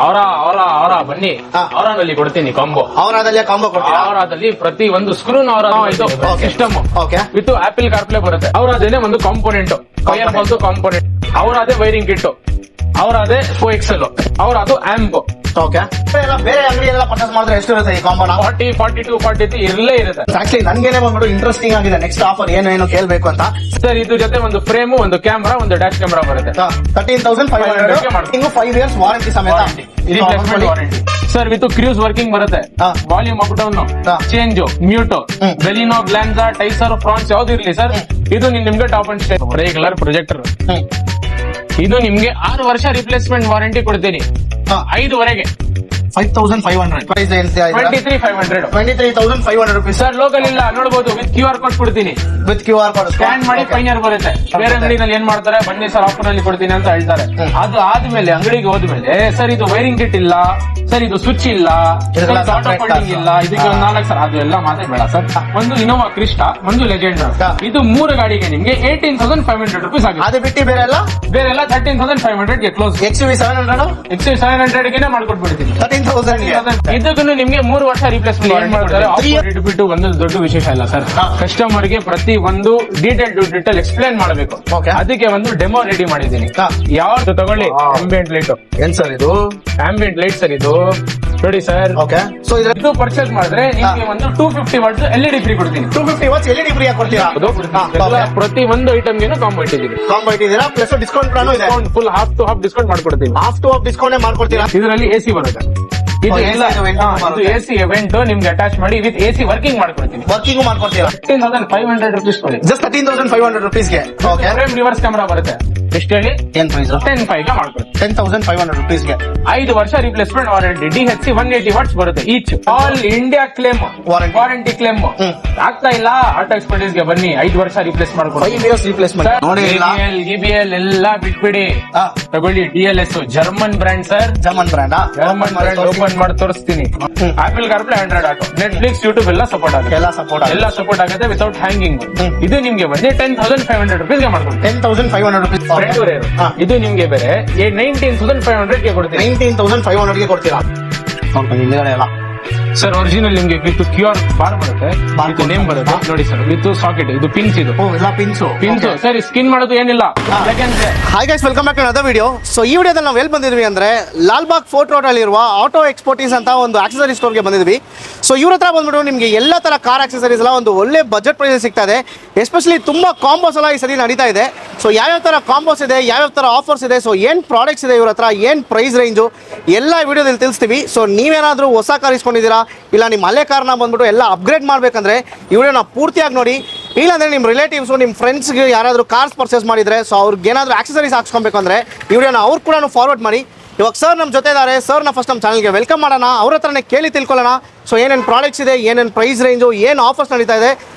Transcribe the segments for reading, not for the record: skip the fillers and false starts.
ಅವರ ಬನ್ನಿ ಅವರಲ್ಲಿ ಕೊಡ್ತೀನಿ ಕಾಂಬೋ. ಅವರಾದಲ್ಲಿ ಕಾಂಬೋ ಕೊಡ್ತೀರಾ? ಅವರಾದಲ್ಲಿ ಪ್ರತಿ ಒಂದು ಸ್ಕ್ರೂ ಇದು system okay with Apple CarPlay ಬರುತ್ತೆ. ಅವರದೇನೆ ಒಂದು ಕಾಂಪೋನೆಂಟ್ ಫೈರ್ ಬಾಲ್ಸ್ ಕಾಂಪೋನೆಂಟ್, ಅವರದೇ ವೈರಿಂಗ್ ಕಿಟ್, ಅವರದೇ ಎಕ್ಸೆಲ್, ಅವರದು ಆಂಪ್. ಓಕೆ ಬೇರೆ ಅಂಗಡಿ ಎಲ್ಲ ಪರ್ಚೇಸ್ ಮಾಡಿದ್ರೆ ಎಷ್ಟು ಇರುತ್ತೆ ಈ ಕಾಂಬೋ? 40, 42, 43 ಇರಲೇ ಇರುತ್ತೆ. ಆಕ್ಚುಲಿ ನನ್ಗೇನೆ ಬಂದ್ಬಿಟ್ಟು ಇಂಟ್ರೆಸ್ಟಿಂಗ್ ಆಗಿದೆ ನೆಕ್ಸ್ಟ್ ಆಫರ್ ಏನೇನು ಕೇಳ್ಬೇಕು ಅಂತ. ಸರ್ ಇದ್ರ ಜೊತೆ ಒಂದು ಫ್ರೇಮ್, ಒಂದು ಕ್ಯಾಮ್ರಾ, ಒಂದು ಡ್ಯಾಶ್ ಕ್ಯಾಮ್ರಾ ಬರುತ್ತೆ. 13,500 5 years ವಾರಂಟಿ ಸಮೇತ replacement warranty. Sir with cruise working ಬರುತ್ತೆ. Volume up down, change, mute, Baleno, Glanza, Taisor, Fronx ಯಾವ್ದು ಇರ್ಲಿ ಸರ್, ಇದು ನಿಮ್ಗೆ top and stay regular projector. ಇದು ನಿಮ್ಗೆ 6 ವರ್ಷ ರಿಪ್ಲೇಸ್ಮೆಂಟ್ ವಾರಂಟಿ ಕೊಡ್ತೀನಿ. 5ವರೆಗೆ 5,500 ಪ್ರೈಸ್ 23,500 rupees. ಸರ್ ಲೋಕಲ್ ಇಲ್ಲ ನೋಡಬಹುದು. ವಿತ್ QR ಕೋಡ್ ಕೊಡ್ತೀನಿ. ವಿತ್ QR ಕೋಡ್ ಸ್ಕ್ಯಾನ್ ಮಾಡಿ ಫೈನರ್ ಬರುತ್ತೆ. ಬೇರೆ ಅಂಗಡಿನಲ್ಲಿ ಏನ್ ಮಾಡ್ತಾರೆ, ಬನ್ನಿ ಸರ್ ಆಫರ್ ನಲ್ಲಿ ಕೊಡ್ತೀನಿ ಅಂತ ಹೇಳ್ತಾರೆ. ಅದು ಆದ್ಮೇಲೆ ಅಂಗಡಿಗೆ ಹೋದ್ಮೇಲೆ ಸರ್ ಇದು ವೈರಿಂಗ್ ಕಿಟ್ ಇಲ್ಲ, ಸರ್ ಇದು ಸ್ವಿಚ್ ಇಲ್ಲ, ಆಟೋ ಫೋಲ್ಡಿಂಗ್ ಇಲ್ಲ, ಇದಕ್ಕೆ ಒಂದು 4 ಸರ್ ಅದು ಎಲ್ಲ ಮಾತೇ ಬೇಡ ಸರ್. ಒಂದು ಇನೋವಾ ಕ್ರಿಸ್ಟಾ, ಒಂದು ಲೆಜೆಂಡ್, ಇದು 3 ಗಾಡಿಗೆ ನಿಮ್ಗೆ 18,500 rupees ಆಗುತ್ತೆ. ಅದು ಬಿಟ್ಟು ಬೇರೆ ಎಲ್ಲ 13,500 ಗೆ ಕ್ಲೋಸ್. XUV 700 ಗೆ ಮಾಡ್ಕೊಟ್ಬಿಡ್ತೀನಿ. 13,000 ಇದಕ್ಕೂ ನಿಮ್ಗೆ 3 ವರ್ಷ ರಿಪ್ಲೇಸ್ಮೆಂಟ್ ಬಿಟ್ಟು ಒಂದು ದೊಡ್ಡ ವಿಶೇಷ ಇಲ್ಲ ಸರ್. ಕಸ್ಟಮರ್ ಗೆ ಪ್ರತಿ ಒಂದು ಡೀಟೇಲ್ ಎಕ್ಸ್ಪ್ಲೇನ್ ಮಾಡಬೇಕು. ಅದಕ್ಕೆ ಒಂದು ಡೆಮೋ ರೆಡಿ ಮಾಡಿದ್ದೀನಿ. ಯಾವ್ದು ತಗೊಳ್ಳಿ. ಆಂಬಿಯಂಟ್ ಲೈಟ್ ಏನ್ ಸರ್ ಇದು? ಆಂಬಿಯಂಟ್ ಲೈಟ್ ಸರ್ ಇದು ನೋಡಿ ಸರ್. ಓಕೆ ಸೊ ಇದು ಪರ್ಚೇಸ್ ಮಾಡಿದ್ರೆ ನಿಮ್ಗೆ ಒಂದು 250 ವಾಟ್ಸ್ LED ಫ್ರೀ ಕೊಡ್ತೀನಿ. 250 ವಾಟ್ಸ್ LED ಫ್ರೀ ಕೊಡ್ತೀರಾ? ಪ್ರತಿ ಒಂದು ಐಟಮ್ಗೆ ಕಾಂಬೋ ಇಟ್ಟಿದ್ದೀರಾ. ಪ್ಲಸ್ ಡಿಸ್ಕೌಂಟ್ ಇದೆ. Full half to half discount ಮಾಡ್ಕೊಡ್ತೀನಿ. ಹಾಫ್ ಟು ಹಾಫ್ ಡಿಸ್ಕೌಂಟ್ ಮಾಡ್ಕೊಡ್ತೀರಾ? ಇದರಲ್ಲಿ AC ಬರುತ್ತೆ. ಇದು AC event ನಿಮ್ಗೆ ಅಟ್ಯಾಚ್ ಮಾಡಿ ವಿತ್ AC ವರ್ಕಿಂಗ್ ಮಾಡ್ಕೊಡ್ತೀನಿ. ವರ್ಕಿಂಗ್ ಮಾಡ್ಕೊಡ್ತೀರಾ? 13,500 rupees ಕೊಡಿ. ಜಸ್ಟ್ 13,500 rupees ಗೆ. ಓಕೆ ರಿವರ್ಸ್ ಕ್ಯಾಮೆರಾ ಬರುತ್ತೆ. ಎಷ್ಟು ಹೇಳಿ? ಏನ್ ಪ್ರೈಸ್? 10,500 ಗೆ ಮಾಡ್ಕೊಡ್ತೀನಿ. 10,500 rupees ಗೆ 5 ವರ್ಷ ರಿಪ್ಲೇಸ್ಮೆಂಟ್ ವಾರಂಟಿ. DHC 180 ವಾಟ್ಸ್ ಬರುತ್ತೆ each. All India claim warranty claim. ಆಗ್ತಾ ಇಲ್ಲ ಆಟೋ ಎಕ್ಸ್ಪರ್ಟೀಸ್ ಗೆ ಬನ್ನಿ. 5 ವರ್ಷ ರಿಪ್ಲೇಸ್ ಮಾಡ್ಕೊಡ್ತೀನಿ. 5 years ರಿಪ್ಲೇಸ್ಮೆಂಟ್ ನೋಡಿ. GBL ಎಲ್ಲ ಬಿಟ್ಬಿಡಿ, ತಗೊಳ್ಳಿ. DLS German brand sir. German brand open ಮಾಡಿ ತೋರಿಸ್ತೀನಿ. Apple CarPlay, Android auto, Netflix, YouTube ಎಲ್ಲ ಸಪೋರ್ಟ್ ಆಗುತ್ತೆ. ಎಲ್ಲ ಸಪೋರ್ಟ್ ಆಗುತ್ತೆ ವಿತೌಟ್ ಹ್ಯಾಂಗಿಂಗ್. ಇದು ನಿಮ್ಗೆ ಬಂದು 10,500 rupees ಗೆ ಮಾಡ್ಕೊಡ್ತೀನಿ. 10,500 rupees. ಇದು ನಿಮ್ಗೆ ಬೇರೆ 19,500 ಗೆ ಕೊಡ್ತೀನಿ. 19,500 ಗೆ ಕೊಡ್ತೀರಾ? ಸರ್ ಒರಿಜಿನಲ್ ನಿಮ್ಗೆ ವಿತ್ QR ಬಾರ್ ಬರುತ್ತೆ, ವಿತ್ ನೇಮ್ ಬರುತ್ತೆ ನೋಡಿ ಸರ್, ವಿತ್ ಸಾಕೆಟ್. ಇದು ಪಿನ್ಸ್, ಇದು ಎಲ್ಲ ಪಿನ್ಸ್. ಸರ್ ಸ್ಕಿನ್ ಮಾಡೋದು ಏನಿಲ್ಲ. Hi guys, welcome back to another video. So ಈ ವಿಡಿಯೋದಲ್ಲಿ ನಾವು ಎಲ್ಲಿ ಬಂದಿದ್ವಿ ಅಂದ್ರೆ ಲಾಲ್ಬಾಗ್ ಫೋರ್ಟ್ ರೋಡ್ ಅಲ್ಲಿರುವ ಆಟೋ ಎಕ್ಸ್ಪೋರ್ಟೀಸ್ ಅಂತ ಒಂದು ಆಕ್ಸೆಸರಿ ಸ್ಟೋರ್ಗೆ ಬಂದಿದ್ವಿ. ಸೊ ಇವ್ರ ಹತ್ರ ಬಂದ್ಬಿಟ್ಟು ನಿಮಗೆ ಎಲ್ಲ ತರ ಕಾರ್ ಆಕ್ಸೆಸರೀಸ್ ಎಲ್ಲ ಒಂದು ಒಳ್ಳೆ ಬಜೆಟ್ ಪ್ರೈಸ್ ಸಿಗ್ತಾ ಇದೆ. ಎಸ್ಪೆಷಲಿ ತುಂಬಾ ಕಾಂಬೋಸ್ ಎಲ್ಲ ಈ ಸರಿ ನಡೀತಾ ಇದೆ. ಸೊ ಯಾವ್ಯಾವ ತರ ಕಾಂಬೋಸ್ ಇದೆ, ಯಾವ್ಯಾವ ತರ ಆಫರ್ಸ್ ಇದೆ, ಸೊ ಏನ್ ಪ್ರಾಡಕ್ಟ್ಸ್ ಇದೆ ಇವ್ರ ಹತ್ರ, ಏನ್ ಪ್ರೈಸ್ ರೇಂಜು ಎಲ್ಲ ವಿಡಿಯೋದಲ್ಲಿ ತಿಳಿಸ್ತೀವಿ. ಸೊ ನೀವೇನಾದ್ರೂ ಹೊಸ ಕಾರ್ ಇಸ್ಕೊಂಡಿದ್ದೀರಾ, ಇಲ್ಲ ನಿಮ್ಮ ಹಳೆ ಕಾರ್ನ ಬಂದ್ಬಿಟ್ಟು ಎಲ್ಲ ಅಪ್ಗ್ರೇಡ್ ಮಾಡಬೇಕಂದ್ರೆ ಈ ವಿಡಿಯೋನ ಪೂರ್ತಿಯಾಗಿ ನೋಡಿ. ಇಲ್ಲಾಂದ್ರೆ ನಿಮ್ಮ ರಿಲೇಟಿವ್ಸು, ನಿಮ್ಮ ಫ್ರೆಂಡ್ಸ್ಗೆ ಯಾರಾದರೂ ಕಾರ್ಸ್ ಪರ್ಚೇಸ್ ಮಾಡಿದರೆ, ಸೊ ಅವ್ರಿಗೆ ಏನಾದರೂ ಆಕ್ಸೆಸರೀಸ್ ಹಾಕ್ಸ್ಕೊಬೇಕು ಅಂದರೆ ಈ ವಿಡಿಯೋನ ಅವ್ರು ಕೂಡ ಫಾರ್ವರ್ಡ್ ಮಾಡಿ. ಇವಾಗ ಸರ್ ನಮ್ಮ ಜೊತೆ ಇದ್ದಾರೆ. ಸರ್ನ ಫಸ್ಟ್ ನಮ್ಮ ಚಾನಲ್ಗೆ ವೆಲ್ಕಮ್ ಮಾಡೋಣ, ಅವ್ರ ಹತ್ರನೇ ಕೇಳಿ ತಿಳ್ಕೊಳ್ಳೋಣ. ಸೊ ಏನೇನು ಪ್ರಾಡಕ್ಟ್ಸ್ ಇದೆ, ಏನೇನು ಪ್ರೈಸ್ ರೇಂಜು, ಏನು ಆಫರ್ಸ್ ನಡೀತಾ ಇದೆ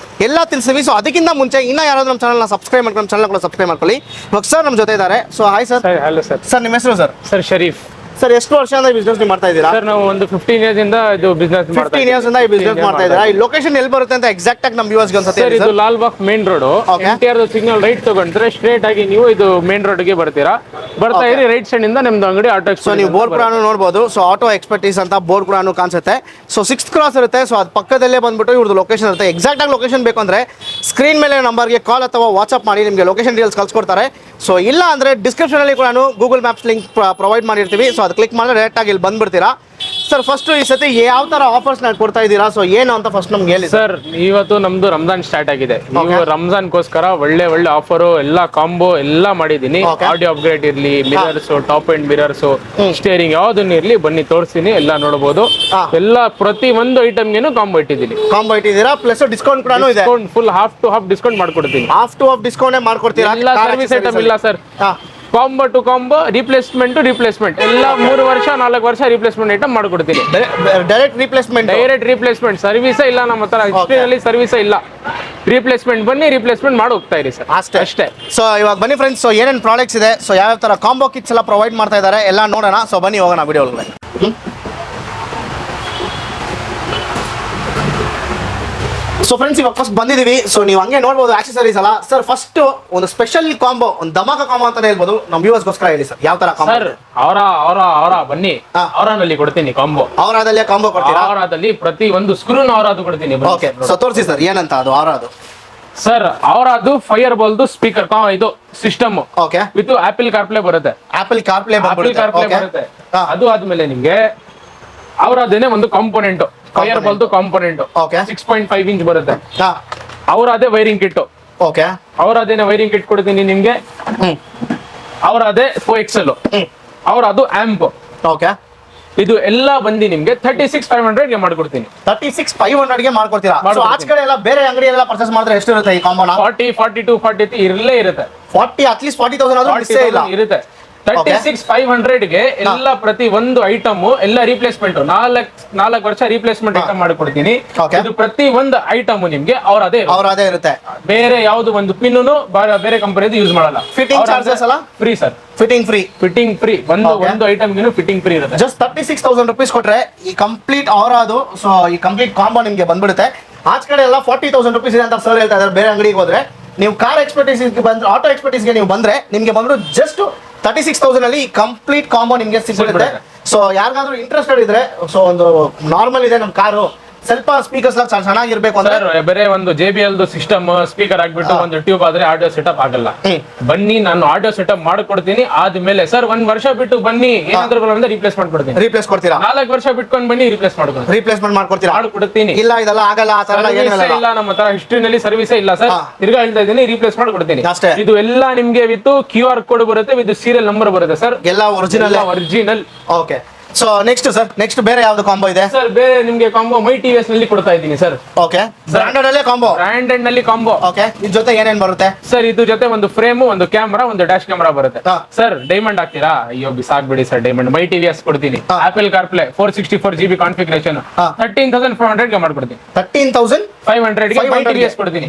ಎಲ್ಲ ತಿಳಿಸ್ತೀವಿ. ಸೊ ಅದಕ್ಕಿಂತ ಮುಂಚೆ ಇನ್ನೂ ಯಾರಾದರೂ ನಮ್ಮ ಚಾನಲ್ನ ಸಬ್ಸ್ಕ್ರೈಬ್ ಮಾಡ್ಕೊಂಡು ನಮ್ಮ ಚಾನಲ್ ಕೂಡ ಸಬ್ಸ್ಕ್ರೈಬ್ ಮಾಡ್ಕೊಳ್ಳಿ. ಇವಾಗ ಸರ್ ನಮ್ಮ ಜೊತೆ ಇದ್ದಾರೆ. So hi sir. Hello sir. Sir ನಿಮ್ಮ ಹೆಸರು? ಸರ್ ಶರೀಫ್. ಸರ್ ಎಷ್ಟು ವರ್ಷ ಬಿಸ್ನೆಸ್ ಮಾಡ್ತಾ ಇದ್ದೀರಾ? ಸರ್ ನಾವು ಒಂದು 15 years ಇಂದ ಇದು ಬಿಸ್ನೆಸ್ 15 years ಇಂದ ಈ ಬಿಸ್ನೆಸ್ ಮಾಡ್ತಾ ಇದ್ದೀರಾ. ಈ ಲೊಕೇಶನ್ ಎಲ್ಲಿ ಬರುತ್ತೆ ಅಂತ ಎಕ್ಸಾಕ್ಟ್ ಆಗಿ ನಮ್ಮ ವ್ಯೂವರ್ಸ್ಗೆ ಅನ್ಸುತ್ತೆ. ಸರ್ ಇದು Lalbagh main road. NTR signal right ತಗೊಂಡ್ರೆ ಸ್ಟ್ರೇಟ್ ಆಗಿ ನೀವು ಇದು ಮೇನ್ ರೋಡ್ ಗೆ ಬರ್ತೀರಾ. ಬರ್ತಾ ಇರಿ, ರೈಟ್ ಸೈಡ್ ಇಂದ ನಿಮ್ದು ಅಂಗಡಿ ಆಟೋ. ಸೊ ನೀವು ಬೋರ್ಡ್ ಕೂಡ ನೋಡಬಹುದು. ಸೊ ಆಟೋ ಎಕ್ಸ್ಪರ್ಟೀಸ್ ಅಂತ ಬೋರ್ಡ್ ಕೂಡ ಕಾಣಿಸುತ್ತೆ. ಸೊ 6th ಕ್ರಾಸ್ ಇರುತ್ತೆ. ಸೊ ಅದು ಪಕ್ಕದಲ್ಲೇ ಬಂದ್ಬಿಟ್ಟು ಇವ್ರದ್ದು ಲೊಕೇಶನ್ ಇರುತ್ತೆ. ಎಕ್ಸಾಕ್ಟ್ ಆಗಿ ಲೊಕೇಶನ್ ಬೇಕು ಅಂದ್ರೆ ಸ್ಕ್ರೀನ್ ಮೇಲೆ ನಂಬರ್ಗೆ ಕಾಲ್ ಅಥವಾ ವಾಟ್ಸ್ಆಪ್ ಮಾಡಿ ನಿಮಗೆ ಲೊಕೇಶನ್ ಡೀಟೇಲ್ಸ್ ಕಳ್ಸಿಕೊಡ್ತಾರೆ. ಸೊ ಇಲ್ಲ ಅಂದ್ರೆ ಡಿಸ್ಕ್ರಿಪ್ಷನ್ ಅಲ್ಲಿ ಕೂಡ ಗೂಗಲ್ ಮ್ಯಾಪ್ಸ್ ಲಿಂಕ್ ಪ್ರೊವೈಡ್ ಮಾಡಿರ್ತೀವಿ. ಸೊ ಅದು ಕ್ಲಿಕ್ ಮಾಡಿದ್ರೆ ಡೈರೆಕ್ಟ್ ಆಗಿ ಇಲ್ಲಿ ಬಂದ್ಬಿಡ್ತೀರಾ. ಸರ್ ಫಸ್ಟ್ ಈ ಸತಿ ಯಾವ ತರ ಆಫರ್ಸ್ ಕೊಡ್ತಾ ಇದ್ದೀರಾ, ಸೊ ಏನು ಅಂತ ಫಸ್ಟ್ ನಮ್ಗೆ ಹೇಳಿ. ಸರ್ ಇವತ್ತು ನಮ್ದು ರಂಜಾನ್ ಸ್ಟಾರ್ಟ್ ಆಗಿದೆ. ನೀವು ರಂಜಾನ್ಗೋಸ್ಕರ ಒಳ್ಳೆ ಆಫರ್ ಎಲ್ಲ ಕಾಂಬೋ ಎಲ್ಲ ಮಾಡಿದೀನಿ. ಆಡಿಯೋ ಅಪ್ಗ್ರೇಡ್ ಇರ್ಲಿ, mirrors, top and mirrors, steering ಯಾವ್ದನ್ನ ಇರ್ಲಿ ಬನ್ನಿ ತೋರಿಸ್ತೀನಿ, ಎಲ್ಲ ನೋಡಬಹುದು. ಎಲ್ಲ ಪ್ರತಿ ಒಂದು ಐಟಮ್ಗೆನು ಕಾಂಬೋ ಇಟ್ಟಿದ್ದೀನಿ. ಕಾಂಬೋ ಇಟ್ಟಿದ್ದೀರಾ, ಪ್ಲಸ್ ಡಿಸ್ಕೌಂಟ್ ಕೂಡ ಇದೆ. Full half to half discount ಮಾಡ್ಕೊಡ್ತೀನಿ. ಹಾಫ್ ಟು ಹಾಫ್ ಡಿಸ್ಕೌಂಟ್ ಮಾಡ್ಕೊಡ್ತೀರಾ. ಎಲ್ಲ ಸರ್ವಿಸ್ ಐಟಮ್ ಇಲ್ಲ sir. Combo to combo, replacement to replacement ಎಲ್ಲ 3 ವರ್ಷ 4 ವರ್ಷ ರಿಪ್ಲೇಸ್ಮೆಂಟ್ ಐಟಮ್ ಮಾಡ್ಕೊಡ್ತೀನಿ. ಡೈರೆಕ್ಟ್ ರಿಪ್ಲೇಸ್ಮೆಂಟ್ ಸರ್ವಿಸ್ ಇಲ್ಲ ನಮ್ಮ ಹತ್ರ. ಹಿಸ್ಟ್ರಿಯಲ್ಲಿ ಸರ್ವಿಸ್ ಇಲ್ಲ. ರಿಪ್ಲೇಸ್ಮೆಂಟ್ ಬನ್ನಿ, ರಿಪ್ಲೇಸ್ಮೆಂಟ್ ಮಾಡಿ ಹೋಗ್ತಾ ಇರಿ ಸರ್, ಅಷ್ಟೇ. ಸೊ ಇವಾಗ ಬನ್ನಿ ಫ್ರೆಂಡ್ಸ್, ಸೊ ಏನೇನು ಪ್ರಾಡಕ್ಟ್ಸ್ ಇದೆ, ಸೊ ಯಾವ ತರ ಕಾಂಬೋ ಕಿಟ್ಸ್ ಎಲ್ಲ ಪ್ರೊವೈಡ್ ಮಾಡ್ತಾ ಇದ್ದಾರೆ ಎಲ್ಲ ನೋಡೋಣ. ಸೊ ಬನ್ನಿ ಹೋಗೋಣ ವಿಡಿಯೋ ಒಳಗಡೆ. ಸೊ ಫ್ರೆಂಡ್ಸ್, ಇವಾಗ ಫಸ್ಟ್ ಬಂದಿದೀವಿ. ಸೊ ನೀವು ಹಂಗೆ ನೋಡ್ಬೋದು ಆಕ್ಸೆಸರೀಸ್ ಅಲ್ಲ ಸರ್. ಫಸ್ಟ್ ಒಂದು ಸ್ಪೆಷಲ್ ಕಾಂಬೋ, ಒಂದು ಧಮಾಕ ಕಾಂಬೋ ಅಂತಾನೆ ಹೇಳ್ಬೋದು. ನಮ್ಮ ವ್ಯೂವರ್ಸ್ಗೋಸ್ಕರ ಹೇಳಿ ಸರ್, ಯಾವ ತರ ಕಾಂಬೋ? ಸರ್ ಅವರ ಬನ್ನಿ, ಅವರಲ್ಲಿ ಕೊಡ್ತೀನಿ ಕಾಂಬೋ. ಅವರಾದಲ್ಲಿ ಕಾಂಬೋ ಕೊಡ್ತೀರಾ? ಅವರಾದಲ್ಲಿ ಪ್ರತಿ ಒಂದು ಸ್ಕ್ರೂನ್ ಅವರಾದು ಕೊಡ್ತೀನಿ. ಓಕೆ, ಸೊ ತೋರಿಸಿ ಸರ್ ಏನಂತ ಅದು ಅವರಾದು. ಸರ್ ಅವರದು ಫೈರ್ ಬೋಲ್ದು ಸ್ಪೀಕರ್ ಇದು system. Okay, with Apple CarPlay ಬರುತ್ತೆ. ಆಪಲ್ ಕಾರ್ಪ್ಲೇ ಬರುತ್ತೆ. ಅದು ಆದ್ಮೇಲೆ ನಿಮ್ಗೆ ಅವರದೇನೆ ಒಂದು ಕಾಂಪೋನೆಂಟ್, ಫೈರ್ ಬೋಲ್ದು ಕಾಂಪೋನೆಂಟ್. ಓಕೆ, 6.5 ಇಂಚ್ ಬರುತ್ತೆ. ಅವರದೇ ವೈರಿಂಗ್ ಕಿಟ್. ಓಕೆ, ಅವರದೇನೆ ವೈರಿಂಗ್ ಕಿಟ್ ಕೊಡ್ತೀನಿ ನಿಮ್ಗೆ. ಅವರದೇ ಕೋಎಕ್ಸೆಲ್, ಅವರದು ಆಂಪ್. ಓಕೆ, ಇದು ಎಲ್ಲ ಬಂದು ನಿಮ್ಗೆ 36,500 ಗೆ ಮಾಡ್ಕೊಡ್ತೀನಿ. 36,500 ಗೆ ಮಾಡ್ಕೊಡ್ತೀರಾ? ಆಚೆ ಕಡೆ ಎಲ್ಲ ಬೇರೆ ಅಂಗಡಿ ಎಲ್ಲ ಪರ್ಚೇಸ್ ಮಾಡಿದ್ರೆ ಎಷ್ಟು ಇರುತ್ತೆ ಈ ಕಾಂಬೋನ? 40, 42, 43 ಇರಲೇ ಇರುತ್ತೆ. 40 ಅಟ್ಲೀಸ್ಟ್ 40,000 ಆದ್ರೂ ಮಿಸ್ ಇಲ್ಲ ಇರುತ್ತೆ. 36,500 ಗೆ ಎಲ್ಲ ಪ್ರತಿ ಒಂದು ಐಟಮ್ ಎಲ್ಲ ರೀಪ್ಲೇಸ್ಮೆಂಟ್, 4 ವರ್ಷ ರೀಪ್ಲೇಸ್ಮೆಂಟ್ ಐಟಮ್ ಮಾಡಿಕೊಡ್ತೀನಿ. ಇದು ಪ್ರತಿ ಒಂದು ಐಟಮ್ ನಿಮ್ಗೆ ಅವರದೇ ಇರುತ್ತೆ. ಬೇರೆ ಯಾವ್ದು ಒಂದು ಪಿನ್ ಬೇರೆ ಕಂಪನಿದು ಯೂಸ್ ಮಾಡಲ್ಲ. ಫಿಟ್ಟಿಂಗ್ ಚಾರ್ಜಸ್ ಎಲ್ಲ ಫ್ರೀ ಸರ್. ಫಿಟ್ಟಿಂಗ್ ಫ್ರೀ ಒಂದು ಐಟಮ್ ಫಿಟ್ಟಿಂಗ್ ಫ್ರೀ ಇರುತ್ತೆ. ಜಸ್ಟ್ 36,000 rupees ಕೊಟ್ರೆ ಈ ಕಂಪ್ಲೀಟ್ ಅವರದು, ಸೊ ಈ ಕಂಪ್ಲೀಟ್ ಕಾಂಬೋ ನಿಮ್ಗೆ ಬಂದ್ಬಿಡುತ್ತೆ. ಆಚೆ ಕಡೆ ಎಲ್ಲ 40,000 rupees ಇದೆ ಅಂತ ಸರ್ ಹೇಳ್ತಾ ಇದ್ದಾರೆ. ಬೇರೆ ಅಂಗಡಿಗೆ ಹೋದ್ರೆ, ನೀವು ಕಾರ್ ಎಕ್ಸ್ಪರ್ಟೀಸ್ ಬಂದ್ರೆ, ಆಟೋ ಎಕ್ಸ್ಪರ್ಟೀಸ್ಗೆ ನೀವು ಬಂದ್ರೆ ನಿಮ್ಗೆ ಬಂದ್ರು ಜಸ್ಟ್ 36,000 ಅಲ್ಲಿ ಕಂಪ್ಲೀಟ್ ಕಾಂಬೋ ನಿಮ್ಗೆ ಸಿಗುತ್ತೆ. ಸೊ ಯಾರಿಗಾದ್ರೂ ಇಂಟ್ರೆಸ್ಟೆಡ್ ಇದ್ರೆ, ಸೊ ಒಂದು ನಾರ್ಮಲ್ ಇದೆ ನಮ್ಮ ಕಾರು, ಸ್ವಲ್ಪ ಸ್ಪೀಕರ್ಸ್ ಚೆನ್ನಾಗಿರ್ಬೇಕು ಅಂದ್ರೆ ಬೇರೆ ಒಂದು JBL ಸಿಸ್ಟಮ್ ಸ್ಪೀಕರ್ ಆಗ್ಬಿಟ್ಟು ಒಂದು ಟ್ಯೂಬ್ ಆದ್ರೆ ಆಡಿಯೋ ಸೆಟಪ್ ಆಗಲ್ಲ. ಬನ್ನಿ, ನಾನು ಆಡಿಯೋ ಸೆಟಪ್ ಮಾಡ್ಕೊಡ್ತೀನಿ. ಆದ್ಮೇಲೆ ಸರ್ 1 ವರ್ಷ ಬಿಟ್ಟು ಬನ್ನಿ, ಏನಾದ್ರೂ ರಿಪ್ಲೇಸ್ ಮಾಡ್ಕೊಡ್ತೀನಿ. ರಿಪ್ಲೇಸ್ ಕೊಡ್ತೀರಾ? 4 ವರ್ಷ ಬಿಟ್ಕೊಂಡು ಬನ್ನಿ, ರಿಪ್ಲೇಸ್ಮೆಂಟ್ ಮಾಡ್ಕೊಡ್ತೀನಿ. ಇಲ್ಲ ಇದೆಲ್ಲ ಆಗಲ್ಲ, ಆ ತರ ಇಲ್ಲ. ನಮ್ಮ ಹತ್ರ ಹಿಸ್ಟ್ರಿನಲ್ಲಿ ಸರ್ವಿಸೇ ಇಲ್ಲ ಸರ್. ತಿರ್ಗಾ ಹೇಳ್ತಾ ಇದ್ದೀನಿ, ರಿಪ್ಲೇಸ್ ಮಾಡ್ಕೊಡ್ತೀನಿ ಅಷ್ಟೇ. ಇದು ಎಲ್ಲ ನಿಮ್ಗೆ ವಿತ್ QR ಕೋಡ್ ಬರುತ್ತೆ, ವಿತ್ ಸೀರಿಯಲ್ ನಂಬರ್ ಬರುತ್ತೆ ಸರ್. ಎಲ್ಲ ಒರಿಜಿನಲ್. ಓಕೆ, ಸೊ ನೆಕ್ಸ್ಟ್ ಬೇರೆ ಯಾವ್ದು ಕಾಂಬೋ ಇದೆ ಸರ್? ಬೇರೆ ನಿಮ್ಗೆ ಕಾಂಬೋ ಮೈ TVS ನಲ್ಲಿ ಕೊಡ್ತಾ ಇದ್ದೀನಿ ಸರ್. ಓಕೆ, ಬ್ರಾಂಡೆಡ್ ನಲ್ಲಿ ಕಾಂಬೋ. ಓಕೆ, ಇದ್ರ ಜೊತೆ ಏನೇನ್ ಬರುತ್ತೆ ಸರ್? ಇದ್ರ ಜೊತೆ ಒಂದು ಫ್ರೇಮ್, ಒಂದು ಕ್ಯಾಮ್ರಾ, ಒಂದು ಡ್ಯಾಶ್ ಕ್ಯಾಮ್ರಾ ಬರುತ್ತೆ. ಸರ್ ಡೈಮಂಡ್ ಹಾಕ್ತೀರಾ? ಅಯ್ಯೋ ಬಿಸಾಕ್ಬಿಡಿ ಸರ್ ಡೈಮಂಡ್. ಮೈ TVS ಕೊಡ್ತೀನಿ. ಆಪಲ್ ಕಾರ್ಪ್ಲೇ 464 GB ಕಾನ್ಫಿಗರೇಷನ್ 13,500 ಗೆ ಮಾಡ್ಕೊಡ್ತೀನಿ. 13,500 ಗೆ ಮೈ TVS ಕೊಡ್ತೀನಿ.